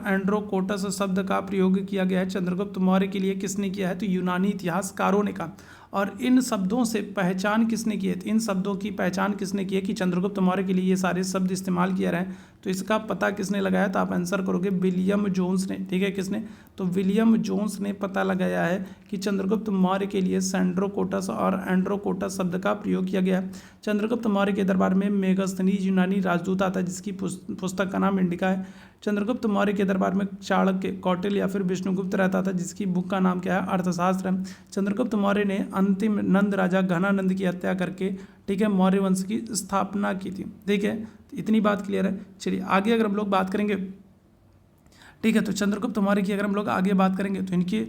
[SPEAKER 1] एंड्रोकोटस शब्द का प्रयोग किया गया है चंद्रगुप्त मौर्य के लिए। किसने किया है? तो यूनानी इतिहासकारों ने कहा। और इन शब्दों से पहचान किसने की है? तो इन शब्दों की पहचान किसने की है कि चंद्रगुप्त मौर्य के लिए ये सारे शब्द इस्तेमाल किया रहे हैं? तो इसका पता किसने लगाया? तो आप आंसर करोगे विलियम जोन्स ने, ठीक है। किसने? तो विलियम जोन्स ने पता लगाया है कि चंद्रगुप्त मौर्य के लिए सैंड्रोकोटस और एंड्रोकोटस शब्द का प्रयोग किया गया है। चंद्रगुप्त मौर्य के दरबार में मेगस्थनीज यूनानी राजदूत आता है जिसकी पुस्तक का नाम इंडिका है, चंद्रगुप्त मौर्य के दरबार में चाणक्य, कौटिल्य या फिर विष्णुगुप्त रहता था, जिसकी बुक का नाम क्या है, अर्थशास्त्र है। चंद्रगुप्त मौर्य ने अंतिम नंद राजा घनानंद की हत्या करके, ठीक है, मौर्य वंश की स्थापना की थी। ठीक है, इतनी बात क्लियर है। चलिए आगे अगर हम लोग बात करेंगे, ठीक है, तो चंद्रगुप्त मौर्य की अगर हम लोग आगे बात करेंगे तो इनकी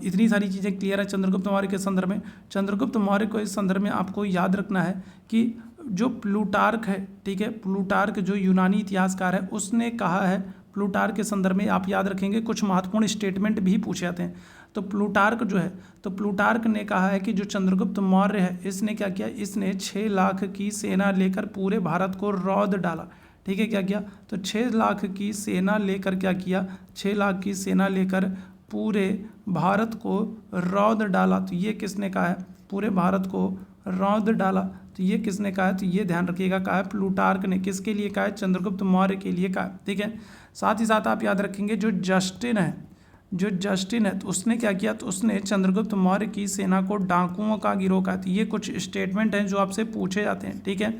[SPEAKER 1] इतनी सारी चीज़ें क्लियर है चंद्रगुप्त मौर्य के संदर्भ में। चंद्रगुप्त मौर्य को इस संदर्भ में आपको याद रखना है कि जो प्लूटार्क है, ठीक है, प्लूटार्क जो यूनानी इतिहासकार है, उसने कहा है, प्लूटार्क के संदर्भ में आप याद रखेंगे कुछ महत्वपूर्ण स्टेटमेंट भी पूछे जाते हैं। तो प्लूटार्क जो है, तो प्लूटार्क ने कहा है कि जो चंद्रगुप्त मौर्य है, इसने क्या किया, इसने 6 लाख की सेना लेकर पूरे भारत को रौंद डाला। ठीक है, क्या किया, तो 6 लाख की सेना लेकर क्या किया, 6 लाख की सेना लेकर पूरे भारत को रौंद डाला। तो ये किसने कहा है, पूरे भारत को रौंद डाला, तो ये किसने कहा है, तो ये ध्यान रखिएगा, कहा है प्लूटार्क ने। किसके लिए कहा है, चंद्रगुप्त मौर्य के लिए कहा है। ठीक है, साथ ही साथ आप याद रखेंगे जो जस्टिन है, तो उसने क्या किया, तो उसने चंद्रगुप्त मौर्य की सेना को डाकुओं का गिरोह कहा। तो ये कुछ स्टेटमेंट हैं जो आपसे पूछे जाते हैं। ठीक है,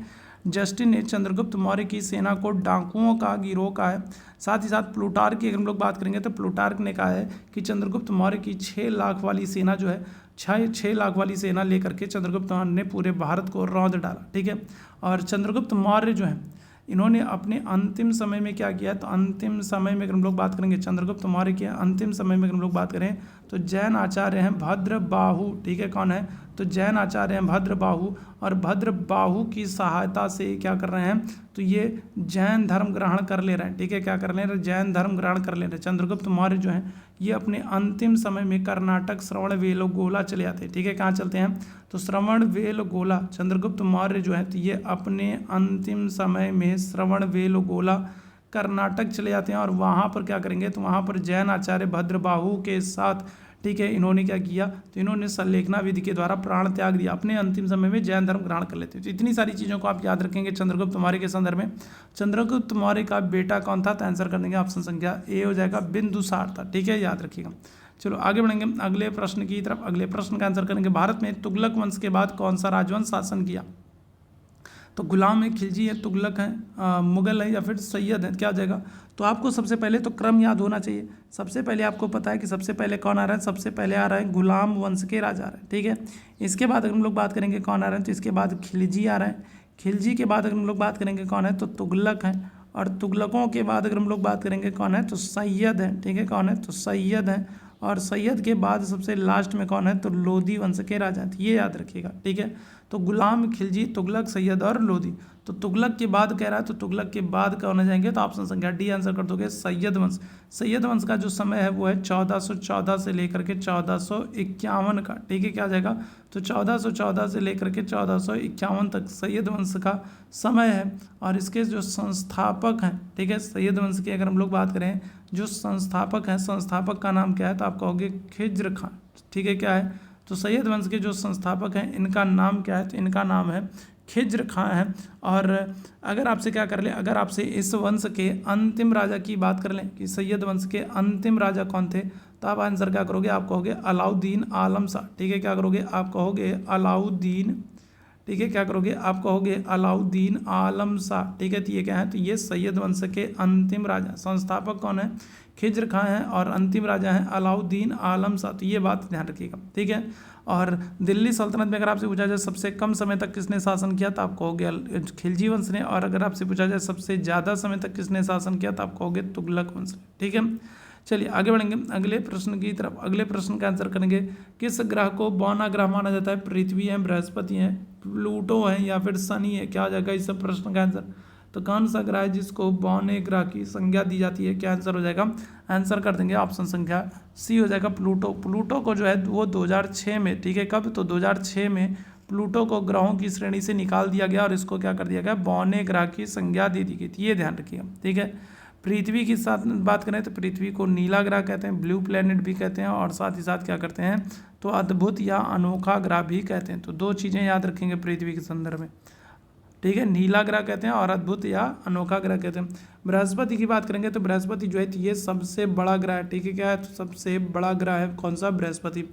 [SPEAKER 1] जस्टिन ने चंद्रगुप्त मौर्य की सेना को डाकुओं का गिरोह कहा है। साथ ही साथ प्लूटार्क की अगर हम लोग बात करेंगे तो प्लूटार्क ने कहा है कि चंद्रगुप्त मौर्य की 6 लाख वाली सेना जो है, 6 लाख वाली सेना लेकर के चंद्रगुप्त मौर्य ने पूरे भारत को रौंद डाला। ठीक है, और चंद्रगुप्त मौर्य जो है, इन्होंने अपने अंतिम समय में क्या किया, तो अंतिम समय में अगर हम लोग बात करेंगे चंद्रगुप्त मौर्य के अंतिम समय में अगर हम लोग बात करें तो जैन आचार्य हैं भद्रबाहु। ठीक है, कौन है, तो जैन आचार्य हैं भद्रबाहु, और भद्रबाहु की सहायता से क्या कर रहे हैं, तो ये जैन धर्म ग्रहण कर ले रहे हैं। ठीक है, क्या कर ले रहे हैं, जैन धर्म ग्रहण कर ले रहे हैं। चंद्रगुप्त मौर्य जो हैं ये अपने अंतिम समय में कर्नाटक श्रवणबेलगोला चले जाते हैं। ठीक है, कहाँ चलते हैं, तो श्रवणबेलगोला। चंद्रगुप्त मौर्य जो है तो ये अपने अंतिम समय में श्रवणबेलगोला कर्नाटक चले जाते हैं, और वहाँ पर क्या करेंगे, तो वहाँ पर जैन आचार्य भद्रबाहु के साथ, ठीक है, इन्होंने क्या किया, तो इन्होंने संलेखना विधि के द्वारा प्राण त्याग दिया, अपने अंतिम समय में जैन धर्म ग्रहण कर लेते हैं। तो इतनी सारी चीज़ों को आप याद रखेंगे चंद्रगुप्त मौर्य के संदर्भ में। चंद्रगुप्त मौर्य का बेटा कौन था, तो आंसर कर देंगे ऑप्शन संख्या ए हो जाएगा, बिंदुसार था। ठीक है, याद रखिएगा। चलो आगे बढ़ेंगे अगले प्रश्न की तरफ। अगले प्रश्न का आंसर करेंगे, भारत में तुगलक वंश के बाद कौन सा राजवंश शासन किया, तो गुलाम है, खिलजी है, तुगलक है, मुगल है या फिर सैयद है, क्या हो जाएगा। तो आपको सबसे पहले तो क्रम याद होना चाहिए। सबसे पहले आपको पता है कि सबसे पहले कौन आ रहा है, सबसे पहले आ रहा है गुलाम वंश के राजा आ रहे हैं। ठीक है, इसके बाद अगर हम लोग बात करेंगे कौन आ रहा है, तो इसके बाद खिलजी आ रहा है। खिलजी के बाद अगर हम लोग बात करेंगे कौन है, तो तुगलक है, और तुगलकों के बाद अगर हम लोग बात करेंगे कौन है, तो सैयद है। ठीक है, कौन है, तो सैयद है, और सैयद के बाद सबसे लास्ट में कौन है, तो लोधी वंश के राजा हैं। ये याद रखिएगा। ठीक है, तो गुलाम, खिलजी, तुगलक, सैयद और लोधी। तो तुगलक के बाद कह रहा है, तो तुगलक के बाद कौन हो जाएंगे, तो ऑप्शन संख्या डी आंसर कर दोगे, सैयद वंश। सैयद वंश का जो समय है वो है 1414 से लेकर के 1451 का। ठीक है, क्या आ जाएगा, तो 1414 से लेकर के 1451 तक सैयद वंश का समय है। और इसके जो संस्थापक हैं, ठीक है, सैयद वंश की अगर हम लोग बात करें, जो संस्थापक हैं, संस्थापक का नाम क्या है, तो आप कहोगे खिज्र खान। ठीक है, क्या है, तो सैयद वंश के जो संस्थापक हैं इनका नाम क्या है, तो इनका नाम है खिज्र खां है। और अगर आपसे क्या कर लें, अगर आपसे इस वंश के अंतिम राजा की बात कर लें कि सैयद वंश के अंतिम राजा कौन थे, तो आप आंसर क्या करोगे, आप कहोगे अलाउद्दीन आलम शाह। ठीक है, क्या करोगे, आप कहोगे अलाउद्दीन, ठीक है, क्या करोगे, आप कहोगे अलाउद्दीन आलम शाह। ठीक है, तो ये क्या है, तो ये सैयद वंश के अंतिम राजा, संस्थापक कौन है, खिज्र खां हैं, और अंतिम राजा हैं अलाउद्दीन आलम शाह। तो ये बात ध्यान रखिएगा। ठीक है, और दिल्ली सल्तनत में अगर आपसे पूछा जाए सबसे कम समय तक किसने शासन किया, तो आप कहोगे खिलजी वंश ने, और अगर आपसे पूछा जाए सबसे ज़्यादा समय तक किसने शासन किया, तो आप कहोगे तुगलक वंश ने। ठीक है, चलिए आगे बढ़ेंगे अगले प्रश्न की तरफ। अगले प्रश्न का आंसर करेंगे, किस ग्रह को बौना ग्रह माना जाता है, पृथ्वी है, बृहस्पति है, प्लूटो है या फिर शनि है, क्या हो जाएगा इस सब प्रश्न का आंसर। तो कौन सा ग्रह है जिसको बौने ग्रह की संज्ञा दी जाती है, क्या आंसर हो जाएगा, आंसर कर देंगे ऑप्शन संख्या सी हो जाएगा, प्लूटो। प्लूटो को जो है वो 2006 में, ठीक है, कब, तो 2006 में प्लूटो को ग्रहों की श्रेणी से निकाल दिया गया और इसको क्या कर दिया गया, बौने ग्रह की संज्ञा दे दी गई थी। ये ध्यान रखिएगा। ठीक है, पृथ्वी की साथ बात करें तो पृथ्वी को नीला ग्रह कहते हैं, ब्लू प्लैनेट भी कहते हैं, और साथ ही साथ क्या करते हैं, तो अद्भुत या अनोखा ग्रह भी कहते हैं। तो दो चीज़ें याद रखेंगे पृथ्वी के संदर्भ में। ठीक है, नीला ग्रह कहते हैं और अद्भुत या अनोखा ग्रह कहते हैं। बृहस्पति की बात करेंगे तो बृहस्पति जो है ये सबसे बड़ा ग्रह है। ठीक है, क्या है, तो सबसे बड़ा ग्रह है कौन सा, बृहस्पति।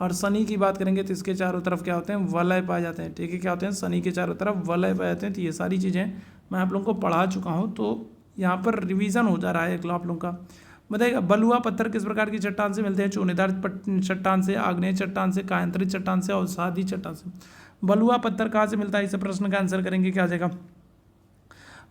[SPEAKER 1] और शनि की बात करेंगे तो इसके चारों तरफ क्या होते हैं, वलय पाए जाते हैं। ठीक है, क्या होते हैं, शनि के चारों तरफ वलय पाए जाते हैं। तो ये सारी चीज़ें मैं आप लोगों को पढ़ा चुका हूँ, तो यहाँ पर रिवीजन हो जा रहा है एक आप लोगों का। बताइएगा बलुआ पत्थर किस प्रकार की चट्टान से मिलते हैं? चूनेदार चट्टान से, आग्नेय चट्टान से, कायांतरित चट्टान से, अवसादी चट्टान से। बलुआ पत्थर कहाँ से मिलता है? इस प्रश्न का आंसर करेंगे क्या आ जाएगा?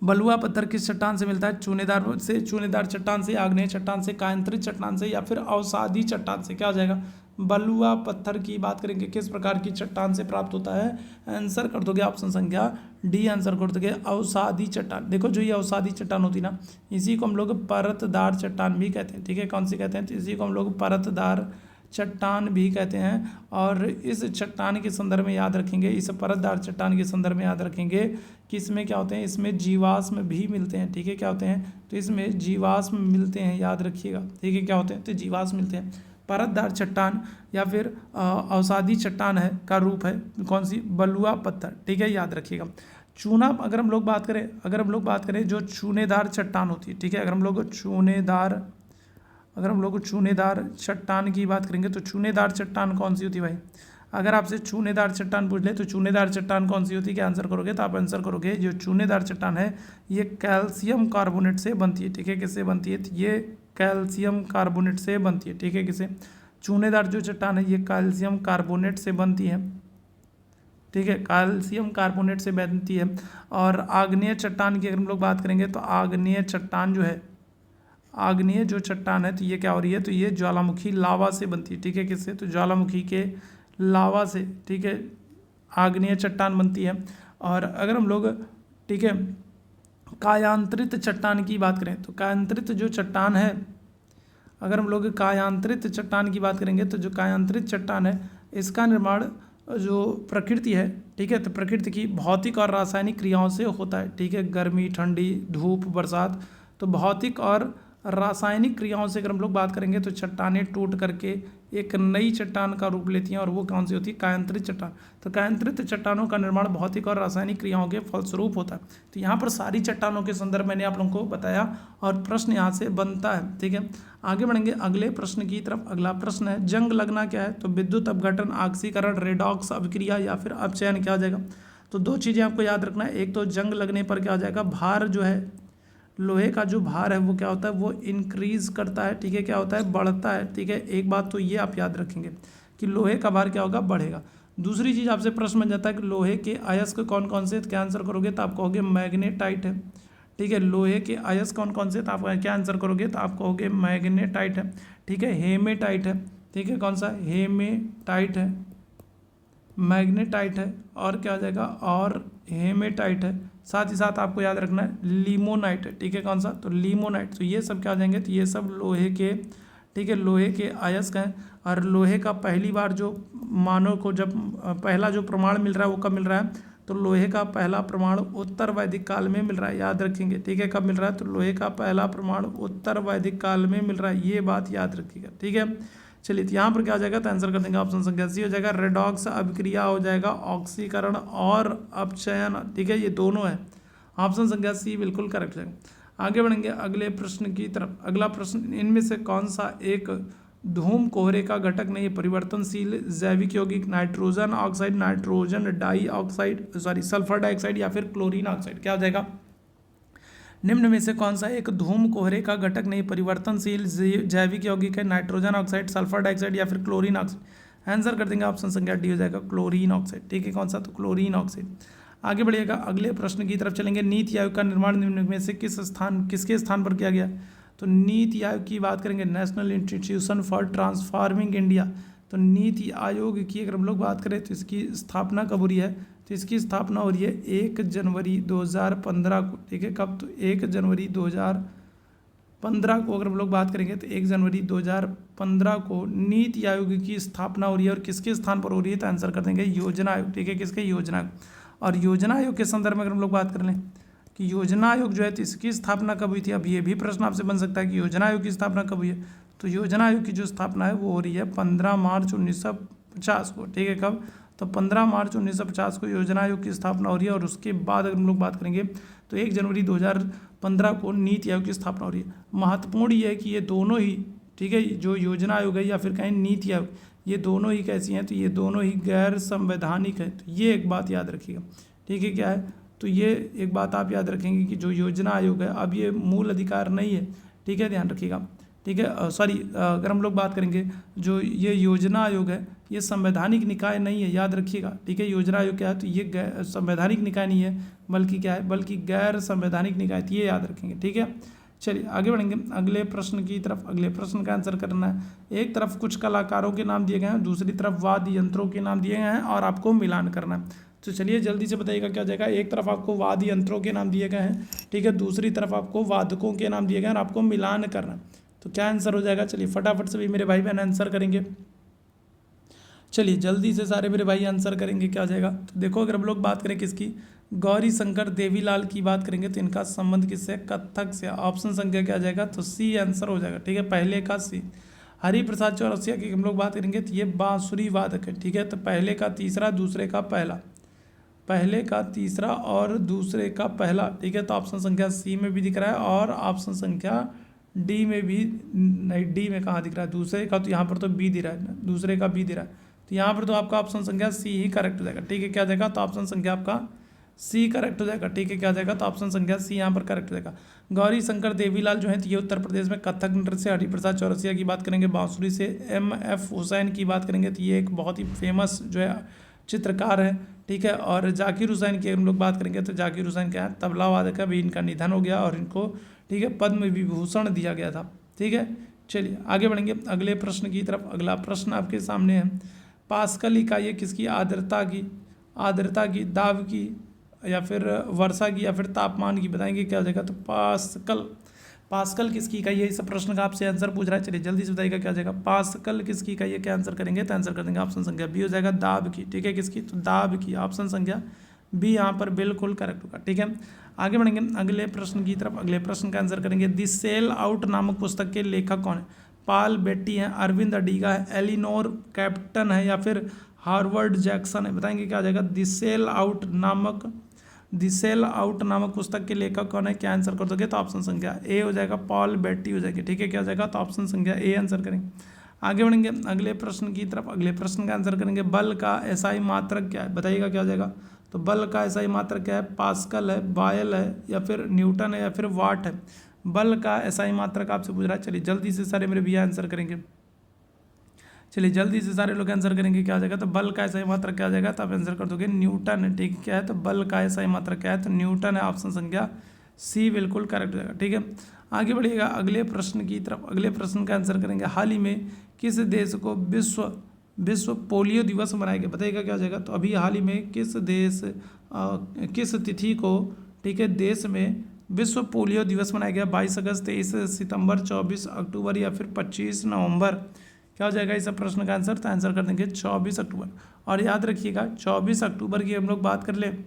[SPEAKER 1] बलुआ पत्थर किस चट्टान से मिलता है? चूनेदार से, चूनेदार चट्टान से, आग्नेय चट्टान से, कायांतरित चट्टान से, या फिर अवसादी चट्टान से। क्या हो जाएगा? बलुआ पत्थर की बात करेंगे किस प्रकार की चट्टान से प्राप्त होता है? आंसर कर दोगे ऑप्शन संख्या डी, आंसर कर दोगे अवसादी चट्टान। देखो जो ये अवसादी चट्टान होती है ना, इसी को हम लोग परतदार चट्टान भी कहते हैं। ठीक है, कौन सी कहते हैं? तो इसी को हम लोग परतदार चट्टान भी कहते हैं। और इस चट्टान के संदर्भ में याद रखेंगे, इस परतदार चट्टान के संदर्भ में याद रखेंगे कि इसमें क्या होते हैं? इसमें जीवाश्म भी मिलते हैं। ठीक है, क्या होते हैं? तो इसमें जीवाश्म मिलते हैं, याद रखिएगा। ठीक है, क्या होते हैं? तो जीवाश्म मिलते हैं। परतदार चट्टान या फिर अवसादी चट्टान है का रूप है कौन सी? बलुआ पत्थर। ठीक है, याद रखिएगा। चूना अगर हम लोग बात करें जो चूनेदार चट्टान होती है। ठीक है, अगर हम लोग चूनेदार चट्टान की बात करेंगे तो चूनेदार चट्टान कौन सी होती है भाई? अगर आपसे चूनेदार चट्टान पूछ ले तो चूनेदार चट्टान कौन सी होती है? क्या आंसर करोगे? तो आप आंसर करोगे जो चूनेदार चट्टान है ये कैल्शियम कार्बोनेट से बनती है। ठीक है, किससे बनती है? तो ये कैल्शियम कार्बोनेट से बनती है। ठीक है, किसे? चूनेदार जो चट्टान है ये कैल्शियम कार्बोनेट से बनती है। ठीक है, कैल्शियम कार्बोनेट से बनती है। और आग्नेय चट्टान की अगर हम लोग बात करेंगे तो आग्नेय चट्टान जो चट्टान है तो ये क्या हो रही है? तो ये ज्वालामुखी लावा से बनती है। ठीक है, किससे? तो ज्वालामुखी के लावा से। ठीक है, आग्नेय चट्टान बनती है। और अगर हम लोग ठीक है कायांतरित चट्टान की बात करें तो कायांतरित जो चट्टान है, अगर हम लोग कायांतरित चट्टान की बात करेंगे तो जो कायांतरित चट्टान है इसका निर्माण जो प्रकृति है, ठीक है, तो प्रकृति की भौतिक और रासायनिक क्रियाओं से होता है। ठीक है, गर्मी, ठंडी, धूप, बरसात, तो भौतिक और रासायनिक क्रियाओं से अगर हम लोग बात करेंगे तो चट्टानें टूट करके एक नई चट्टान का रूप लेती हैं और वो कौन सी होती है? कायांतरित चट्टान। तो कायांतरित चट्टानों का निर्माण भौतिक और रासायनिक क्रियाओं के फलस्वरूप होता है। तो यहाँ पर सारी चट्टानों के संदर्भ मैंने आप लोगों को बताया और प्रश्न यहाँ से बनता है। ठीक है, आगे बढ़ेंगे अगले प्रश्न की तरफ। अगला प्रश्न है जंग लगना क्या है? तो विद्युत अपघटन, ऑक्सीकरण, रेडॉक्स अभिक्रिया या फिर अपचयन। क्या हो जाएगा? तो दो चीज़ें आपको याद रखना है। एक तो जंग लगने पर क्या हो जाएगा? भार जो है, लोहे का जो भार है वो क्या होता है? वो इंक्रीज करता है। ठीक है, क्या होता है? बढ़ता है। ठीक है, एक बात तो ये आप याद रखेंगे कि लोहे का भार क्या होगा? बढ़ेगा। दूसरी चीज़ आपसे प्रश्न बन जाता है कि लोहे के अयस्क कौन कौन से? क्या आंसर करोगे? तो आप कहोगे मैग्नेटाइट है। ठीक है, लोहे के अयस्क कौन कौन से? तो आप क्या आंसर करोगे? तो आप कहोगे मैग्नेटाइट है। ठीक है, हेमेटाइट है। ठीक है, कौन सा? हेमेटाइट है, मैग्नेटाइट है, और क्या हो जाएगा? और हेमेटाइट है। साथ ही साथ आपको याद रखना है लिमोनाइट है। ठीक है, कौन सा? तो लिमोनाइट। तो ये सब क्या हो जाएंगे? तो ये सब लोहे के, ठीक है, लोहे के अयस्क हैं। और लोहे का पहली बार जो मानव को जब पहला जो प्रमाण मिल रहा है वो कब मिल रहा है? तो लोहे का पहला प्रमाण उत्तर वैदिक काल में मिल रहा है, याद रखेंगे। ठीक है, कब मिल रहा है? तो लोहे का पहला प्रमाण उत्तर वैदिक काल में मिल रहा है, ये बात याद रखिएगा। ठीक है, चलिए, तो यहाँ पर क्या हो जाएगा? तो आंसर कर देंगे ऑप्शन संख्या सी हो जाएगा। रेडॉक्स अभिक्रिया हो जाएगा, ऑक्सीकरण और अपचयन। ठीक है, ये दोनों है। ऑप्शन संख्या सी बिल्कुल करेक्ट है। आगे बढ़ेंगे अगले प्रश्न की तरफ। अगला प्रश्न, इनमें से कौन सा एक धूम कोहरे का घटक नहीं है? परिवर्तनशील, जैविक यौगिक, nitrogen oxide, nitrogen dioxide, sulphur dioxide या फिर क्लोरीन ऑक्साइड। क्या हो जाएगा? निम्न में से कौन सा एक धूम कोहरे का घटक नहीं? परिवर्तनशील, जैविक यौगिक है, नाइट्रोजन ऑक्साइड, सल्फर डाइऑक्साइड या फिर क्लोरीन ऑक्साइड। आंसर कर देंगे ऑप्शन संख्या डी हो जाएगा क्लोरीन ऑक्साइड। ठीक है, कौन सा? तो क्लोरीन ऑक्साइड। आगे बढ़िएगा अगले प्रश्न की तरफ चलेंगे। नीति आयोग का निर्माण निम्न में से किसके स्थान पर किया गया? तो नीति आयोग की बात करेंगे, national institution for transforming India. तो नीति आयोग की अगर हम लोग बात करें तो इसकी स्थापना कब हो रही है? तो इसकी स्थापना हो रही है 1 जनवरी 2015 को। ठीक है, कब? तो 1 जनवरी 2015 को अगर हम लोग बात करेंगे तो 1 जनवरी 2015 को नीति आयोग की स्थापना हो रही है। और किसके स्थान पर हो रही है? तो आंसर कर देंगे योजना आयोग। ठीक है, किसके? योजना आयोग। और योजना आयोग के संदर्भ में अगर हम लोग बात कर लें कि योजना आयोग जो है तो इसकी स्थापना कब हुई थी? अब ये भी प्रश्न आपसे बन सकता है कि योजना आयोग की स्थापना कब हुई है? तो योजना आयोग की जो स्थापना है वो हो रही है 15 मार्च 1950 को। ठीक है, कब? तो 15 मार्च 1950 को योजना आयोग की स्थापना हो रही है। और उसके बाद अगर हम लोग बात करेंगे तो 1 जनवरी 2015 को नीति आयोग की स्थापना हो रही है। महत्वपूर्ण ये है कि ये दोनों ही, ठीक है, जो योजना आयोग है या फिर कहें नीति आयोग, ये दोनों ही कैसी हैं? तो ये दोनों ही गैर संवैधानिक है। तो ये एक बात याद रखिएगा। ठीक है, क्या है? तो ये एक बात आप याद रखेंगे कि जो योजना आयोग है अब ये मूल अधिकार नहीं है, ठीक है, ध्यान रखिएगा, ठीक है। सॉरी, अगर हम लोग बात करेंगे जो ये योजना आयोग है ये संवैधानिक निकाय नहीं है, याद रखिएगा, ठीक है। योजना आयोग क्या है, तो ये संवैधानिक निकाय नहीं है, बल्कि क्या है, बल्कि गैर संवैधानिक निकाय, तो ये याद रखेंगे, ठीक है। चलिए आगे बढ़ेंगे अगले प्रश्न की तरफ। अगले प्रश्न का आंसर करना है। एक तरफ कुछ कलाकारों के नाम दिए गए हैं, दूसरी तरफ वाद्य यंत्रों के नाम दिए गए हैं और आपको मिलान करना है। तो चलिए जल्दी से बताइएगा क्या जाएगा। एक तरफ आपको वाद्य यंत्रों के नाम दिए गए हैं, ठीक है, दूसरी तरफ आपको वादकों के नाम दिए गए हैं और आपको मिलान करना है। तो क्या आंसर हो जाएगा, चलिए फटाफट से भी मेरे भाई बहन आंसर करेंगे। चलिए जल्दी से सारे मेरे भाई आंसर करेंगे, क्या जाएगा। तो देखो अगर हम लोग बात करें किसकी, गौरी शंकर देवीलाल की बात करेंगे तो इनका संबंध किससे, कथक से। ऑप्शन संख्या क्या जाएगा, तो सी आंसर हो जाएगा, ठीक है, पहले का सी। हरिप्रसाद चौरसिया की हम लोग बात करेंगे तो ये बांसुरी वादक है, ठीक है, तो पहले का तीसरा दूसरे का पहला, पहले का तीसरा और दूसरे का पहला, ठीक है। तो ऑप्शन संख्या सी में भी दिख रहा है और ऑप्शन संख्या डी में भी नहीं, डी में कहाँ दिख रहा है, दूसरे का, तो यहाँ पर तो बी दे रहा है, दूसरे का बी दे रहा है, तो यहाँ पर तो आपका ऑप्शन संख्या सी ही करेक्ट हो जाएगा, ठीक है। क्या जाएगा, तो ऑप्शन संख्या आपका सी करेक्ट हो जाएगा, ठीक है। क्या जाएगा, तो ऑप्शन संख्या सी यहाँ पर करेक्ट हो जाएगा। गौरी शंकर देवीलाल जो है तो ये उत्तर प्रदेश में कथक नृत्य से। हरिप्रसाद चौरसिया की बात करेंगे बांसुरी से। एम.एफ. हुसैन की बात करेंगे तो ये एक बहुत ही फेमस जो है चित्रकार है, ठीक है। और जाकिर हुसैन की हम लोग बात करेंगे तो जाकिर हुसैन क्या है, तबला वादक है, अभी इनका निधन हो गया और इनको, ठीक है, पद्म विभूषण दिया गया था, ठीक है। चलिए आगे बढ़ेंगे अगले प्रश्न की तरफ। अगला प्रश्न आपके सामने है, पास्कल इकाई है किसकी, आर्द्रता की, दाब की, या फिर वर्षा की, या फिर तापमान की, बताएंगे क्या हो जाएगा। तो पास्कल किसकी इकाई है, इस प्रश्न का आपसे आंसर पूछ रहा है। चलिए जल्दी से बताइएगा क्या हो जाएगा, पास्कल किसकी इकाई है, क्या आंसर करेंगे, तो आंसर कर देंगे ऑप्शन संख्या बी हो जाएगा, दाब की, ठीक है, किसकी, तो दाब की, ऑप्शन संख्या बी यहाँ पर बिल्कुल करेक्ट होगा, ठीक है। आगे बढ़ेंगे अगले प्रश्न की तरफ। अगले प्रश्न का आंसर करेंगे, द सेल आउट नामक पुस्तक के लेखक कौन है। पाल बेट्टी हैं, अरविंद अडीगा है, एलिनोर कैप्टन है, या फिर हार्वर्ड जैक्सन है, बताएंगे क्या हो जाएगा। द सेल आउट नामक पुस्तक के लेखक कौन है, क्या आंसर कर दोगे, तो ऑप्शन संख्या ए हो जाएगा, पॉल बेट्टी हो जाएगी, ठीक है। क्या हो जाएगा, तो ऑप्शन संख्या ए आंसर करेंगे। आगे बढ़ेंगे अगले प्रश्न की तरफ। अगले प्रश्न का आंसर करेंगे, बल का एसआई मात्रक क्या है, बताइएगा क्या हो जाएगा। तो बल का एसआई मात्रक क्या है, पास्कल है, बायल है, या फिर न्यूटन है, या फिर वाट है। बल का एसआई मात्रक आपसे पूछ रहा है। चलिए जल्दी से सारे मेरे भैया आंसर करेंगे, चलिए जल्दी से सारे लोग आंसर करेंगे, क्या आ जाएगा। तो बल का एसआई मात्रक क्या आ जाएगा, तो आप आंसर कर दोगे न्यूटन है, ठीक है। क्या है, तो बल का एसआई मात्रक क्या है, तो न्यूटन है, ऑप्शन संख्या सी बिल्कुल करेक्ट हो जाएगा, ठीक है। आगे बढ़िएगा अगले प्रश्न की तरफ। अगले प्रश्न का आंसर करेंगे, हाल ही में किस देश को विश्व पोलियो दिवस मनाया गया, बताइएगा क्या हो जाएगा। तो अभी हाल ही में किस तिथि को, ठीक है, देश में विश्व पोलियो दिवस मनाया गया, 22 अगस्त, 23 सितंबर, 24 अक्टूबर, या फिर 25 नवंबर। क्या हो जाएगा इस प्रश्न का आंसर, तो आंसर कर देंगे 24 अक्टूबर। और याद रखिएगा 24 अक्टूबर की हम लोग बात कर लें,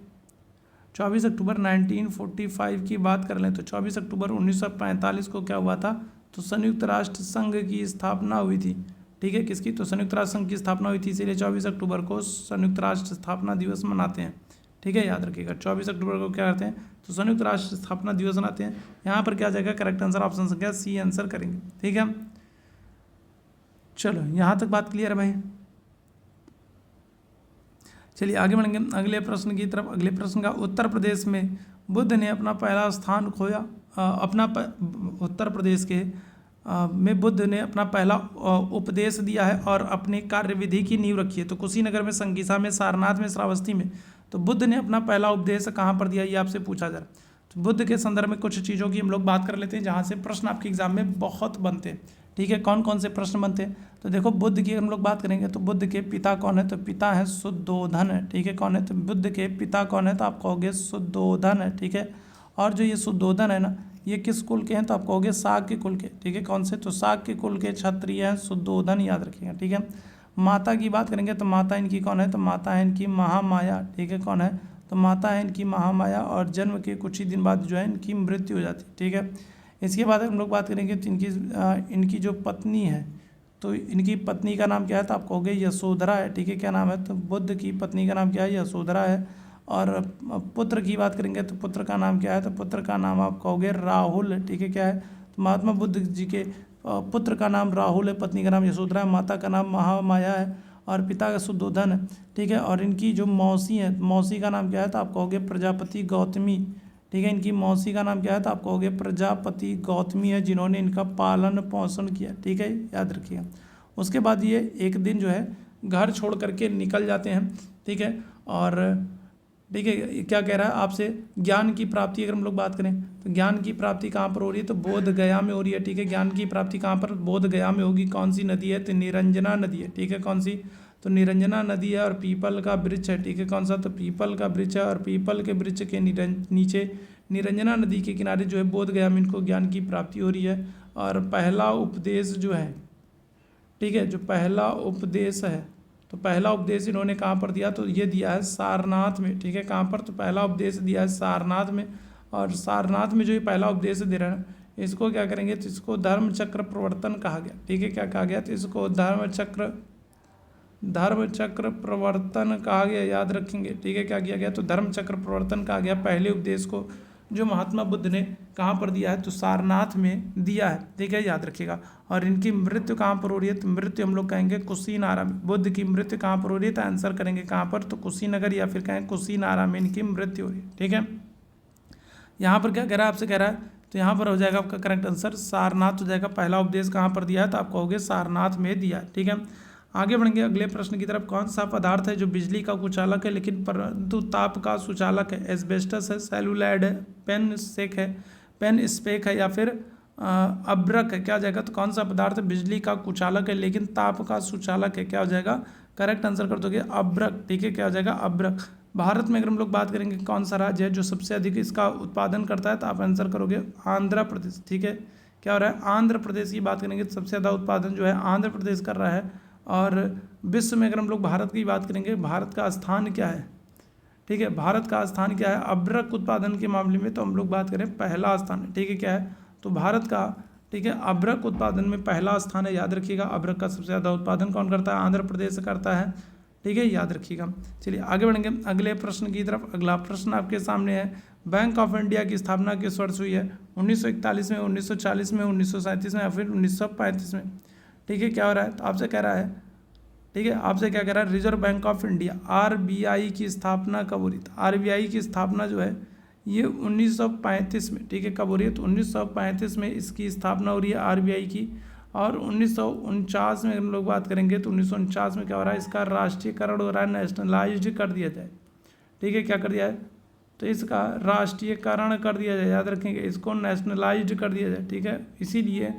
[SPEAKER 1] 24 अक्टूबर 1945 की बात कर लें, तो 24 अक्टूबर 1945 को क्या हुआ था, तो संयुक्त राष्ट्र संघ की स्थापना हुई थी, ठीक है, किसकी, तो संयुक्त राष्ट्र संघ की स्थापना हुई थी, इसीलिए 24 अक्टूबर को संयुक्त राष्ट्र स्थापना दिवस मनाते हैं, ठीक है। याद रखिएगा 24 अक्टूबर को क्या करते हैं, तो संयुक्त राष्ट्र स्थापना दिवस मनाते हैं। यहाँ पर क्या जाएगा, करेक्ट आंसर ऑप्शन संख्या सी आंसर करेंगे, ठीक है। चलो यहाँ तक बात क्लियर है भाई। चलिए आगे बढ़ेंगे अगले प्रश्न की तरफ। अगले प्रश्न का, उत्तर प्रदेश में बुद्ध ने अपना पहला स्थान खोया, उत्तर प्रदेश के में बुद्ध ने अपना पहला उपदेश दिया है और अपनी कार्यविधि की नींव रखी है। तो कुशीनगर में, संगीसा में, सारनाथ में, श्रावस्ती में। तो बुद्ध ने अपना पहला उपदेश कहाँ पर दिया, ये आपसे पूछा जा रहा है। तो बुद्ध के संदर्भ में कुछ चीज़ों की हम लोग बात कर लेते हैं जहाँ से प्रश्न आपके एग्जाम में बहुत बनते हैं, ठीक है। कौन कौन से प्रश्न बनते हैं, तो देखो बुद्ध की हम लोग बात करेंगे तो बुद्ध के पिता कौन है, तो पिता है शुद्धोधन है, ठीक है। कौन है, तो बुद्ध के पिता कौन है, तो आप कहोगे शुद्धोधन है, ठीक है। और जो ये शुद्धोधन है ना, ये किस कुल के हैं, तो आप कहोगे शाक्य कुल के, ठीक है। कौन से, तो शाक्य कुल के क्षत्रिय हैं शुद्धोधन, याद रखिएगा, ठीक है। माता की बात करेंगे तो माता इनकी कौन है, तो माता है इनकी महामाया, ठीक है। कौन है, तो माता है इनकी महामाया, और जन्म के कुछ ही दिन बाद जो है इनकी मृत्यु हो जाती है, ठीक है। इसके बाद हम लोग बात करेंगे तो इनकी जो पत्नी है, तो इनकी पत्नी का नाम क्या है, तो आप कहोगे यशोधरा है, ठीक है। क्या नाम है, तो बुद्ध की पत्नी का नाम क्या है, यशोधरा है। और पुत्र की बात करेंगे तो पुत्र का नाम क्या है, तो पुत्र का नाम आप कहोगे राहुल, ठीक है। क्या है, तो महात्मा बुद्ध जी के पुत्र का नाम राहुल है, पत्नी का नाम यशोधरा है, माता का नाम महामाया है, और पिता का शुद्धोधन है, ठीक है। और इनकी जो मौसी है, मौसी का नाम क्या है, तो आप कहोगे प्रजापति गौतमी, ठीक है। इनकी मौसी का नाम क्या है, तो आप कहोगे प्रजापति गौतमी है, जिन्होंने इनका पालन पोषण किया, ठीक है, याद रखिएगा। उसके बाद ये एक दिन जो है घर छोड़ करके निकल जाते हैं, ठीक है। और ठीक है, क्या कह रहा है आपसे, ज्ञान की प्राप्ति अगर हम लोग बात करें तो ज्ञान की प्राप्ति कहाँ पर हो रही है, तो बोध गया में हो रही है, ठीक है। ज्ञान की प्राप्ति कहाँ पर, बोध गया में होगी। कौन सी नदी है, तो निरंजना नदी है, ठीक है। कौन सी, तो निरंजना नदी है। और पीपल का वृक्ष है, ठीक है। कौन सा, तो पीपल का वृक्ष है। और पीपल के वृक्ष के नीचे निरंजना नदी के किनारे जो है बोध गया में इनको ज्ञान की प्राप्ति हो रही है। और पहला उपदेश जो है, ठीक है, जो पहला उपदेश है, तो पहला उपदेश इन्होंने कहाँ पर दिया, तो ये दिया है सारनाथ में, ठीक है। कहाँ पर, तो पहला उपदेश दिया है सारनाथ में। और सारनाथ में जो ये पहला उपदेश दे रहे हैं, इसको क्या करेंगे, तो इसको धर्म चक्र प्रवर्तन कहा गया, ठीक है। क्या कहा गया, तो इसको धर्म चक्र प्रवर्तन कहा गया, याद रखेंगे, ठीक है। क्या किया गया, तो धर्म चक्र प्रवर्तन कहा गया। पहले उपदेश को जो महात्मा बुद्ध ने कहाँ पर दिया है, तो सारनाथ में दिया है, ठीक है, याद रखिएगा। और इनकी मृत्यु कहाँ पर हो रही है, तो मृत्यु हम लोग कहेंगे कुशीनारा में। बुद्ध की मृत्यु कहाँ पर हो रही है, तो आंसर करेंगे कहाँ पर, तो कुशीनगर या फिर कहें कुशीनारा में इनकी मृत्यु हो रही है, ठीक है। यहाँ पर क्या कह रहा है, आपसे कह रहा है, तो यहाँ पर हो जाएगा आपका करेक्ट आंसर सारनाथ हो जाएगा। पहला उपदेश कहाँ पर दिया है, तो आप कहोगे सारनाथ में दिया है, ठीक है। आगे बढ़ेंगे अगले प्रश्न की तरफ। कौन सा पदार्थ है जो बिजली का कुचालक है लेकिन परंतु ताप का सुचालक है। एस्बेस्टस है, सेलुलाइड है, पेन स्पेक है या फिर अब्रक है, क्या हो जाएगा, तो कौन सा पदार्थ बिजली का कुचालक है लेकिन ताप का सुचालक है, क्या हो जाएगा, करेक्ट आंसर कर दोगे अब्रक, ठीक है। क्या हो जाएगा, अब्रक। भारत में अगर हम लोग बात करेंगे कौन सा राज्य है जो सबसे अधिक इसका उत्पादन करता है, तो आप आंसर करोगे आंध्र प्रदेश, ठीक है। क्या हो रहा है, आंध्र प्रदेश की बात करेंगे तो सबसे ज़्यादा उत्पादन जो है आंध्र प्रदेश कर रहा है। और विश्व में अगर हम लोग भारत की बात करेंगे, भारत का स्थान क्या है, ठीक है, भारत का स्थान क्या है अब्रक उत्पादन के मामले में, तो हम लोग बात करें पहला स्थान है, ठीक है। क्या है, तो भारत का, ठीक है, अब्रक उत्पादन में पहला स्थान है, याद रखिएगा। अब्रक का सबसे ज़्यादा उत्पादन कौन करता है, आंध्र प्रदेश करता है, ठीक है, याद रखिएगा। चलिए आगे बढ़ेंगे अगले प्रश्न की तरफ। अगला प्रश्न आपके सामने है, बैंक ऑफ इंडिया की स्थापना किस वर्ष हुई है, 1941 में, 1940 में, 1937 में या फिर 1935 में, ठीक है। क्या हो रहा है, तो आपसे कह रहा है, ठीक है, आपसे क्या कह रहा है, reserve bank of India RBI की स्थापना कब हो रही थी। RBI की स्थापना जो है ये 1935 में, ठीक है, कब हो रही है, तो 1935 में इसकी स्थापना हो रही है RBI की। और 1949 में हम लोग बात करेंगे तो 1949 में क्या हो रहा है, इसका राष्ट्रीयकरण हो रहा है, नेशनलाइज्ड कर दिया जाए, ठीक है। क्या कर दिया है, तो इसका राष्ट्रीयकरण कर दिया जाए, याद रखेंगे, इसको नेशनलाइज्ड कर दिया जाए, ठीक है। इसीलिए,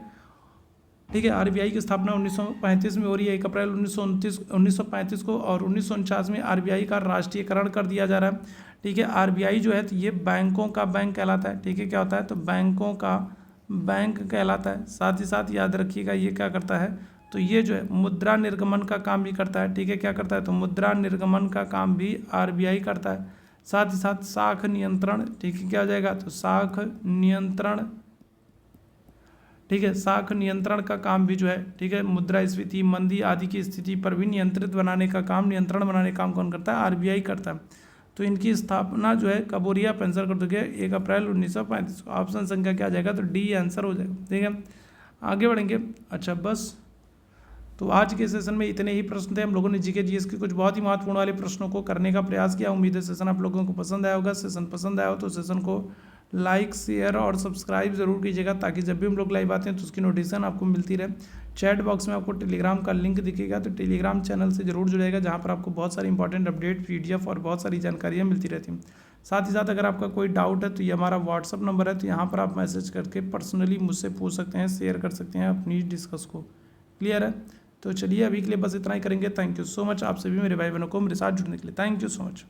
[SPEAKER 1] ठीक है, RBI की स्थापना 1935 में हो रही है, 1 अप्रैल 1935 को। और 1949 में RBI का राष्ट्रीयकरण कर दिया जा रहा है, ठीक है। RBI जो है तो ये बैंकों का बैंक कहलाता है, ठीक है। क्या होता है, तो बैंकों का बैंक कहलाता है। साथ ही साथ याद रखिएगा ये क्या करता है, तो ये जो है मुद्रा निर्गमन का काम भी करता है, ठीक है। क्या करता है, तो मुद्रा निर्गमन का काम भी RBI करता है। साथ ही साथ साख नियंत्रण, ठीक है, क्या हो जाएगा, तो साख नियंत्रण, ठीक है, साख नियंत्रण का काम भी जो है, ठीक है, मुद्रास्फीति, मंदी आदि की स्थिति पर भी नियंत्रण बनाने का काम कौन करता है, RBI करता है। तो इनकी स्थापना जो है कब हो रही है, आप आंसर कर दोगे 1 अप्रैल 1935। ऑप्शन संख्या क्या आ जाएगा, तो D आंसर हो जाएगा, ठीक है। आगे बढ़ेंगे। अच्छा बस, तो आज के सेशन में इतने ही प्रश्न थे। हम लोगों ने GK GS के कुछ बहुत ही महत्वपूर्ण वाले प्रश्नों को करने का प्रयास किया। उम्मीद है सेशन आप लोगों को पसंद आया होगा। सेशन पसंद आया हो तो सेशन को लाइक, शेयर और सब्सक्राइब जरूर कीजिएगा, ताकि जब भी हम लोग लाइव आते हैं तो उसकी नोटिफिकेशन आपको मिलती रहे। चैट बॉक्स में आपको टेलीग्राम का लिंक दिखेगा, तो टेलीग्राम चैनल से जरूर जुड़ेगा, जहाँ पर आपको बहुत सारी इंपॉर्टेंट अपडेट, PDF और बहुत सारी जानकारियाँ मिलती रहती हैं। साथ ही साथ अगर आपका कोई डाउट है तो ये हमारा व्हाट्सअप नंबर है, तो यहाँ पर आप मैसेज करके पर्सनली मुझसे पूछ सकते हैं, शेयर कर सकते हैं अपनी डिस्कस को। क्लियर है, तो चलिए अभी के लिए बस इतना ही करेंगे। थैंक यू सो मच, आप सभी मेरे भाई बहनों को मेरे साथ जुड़ने के लिए थैंक यू सो मच।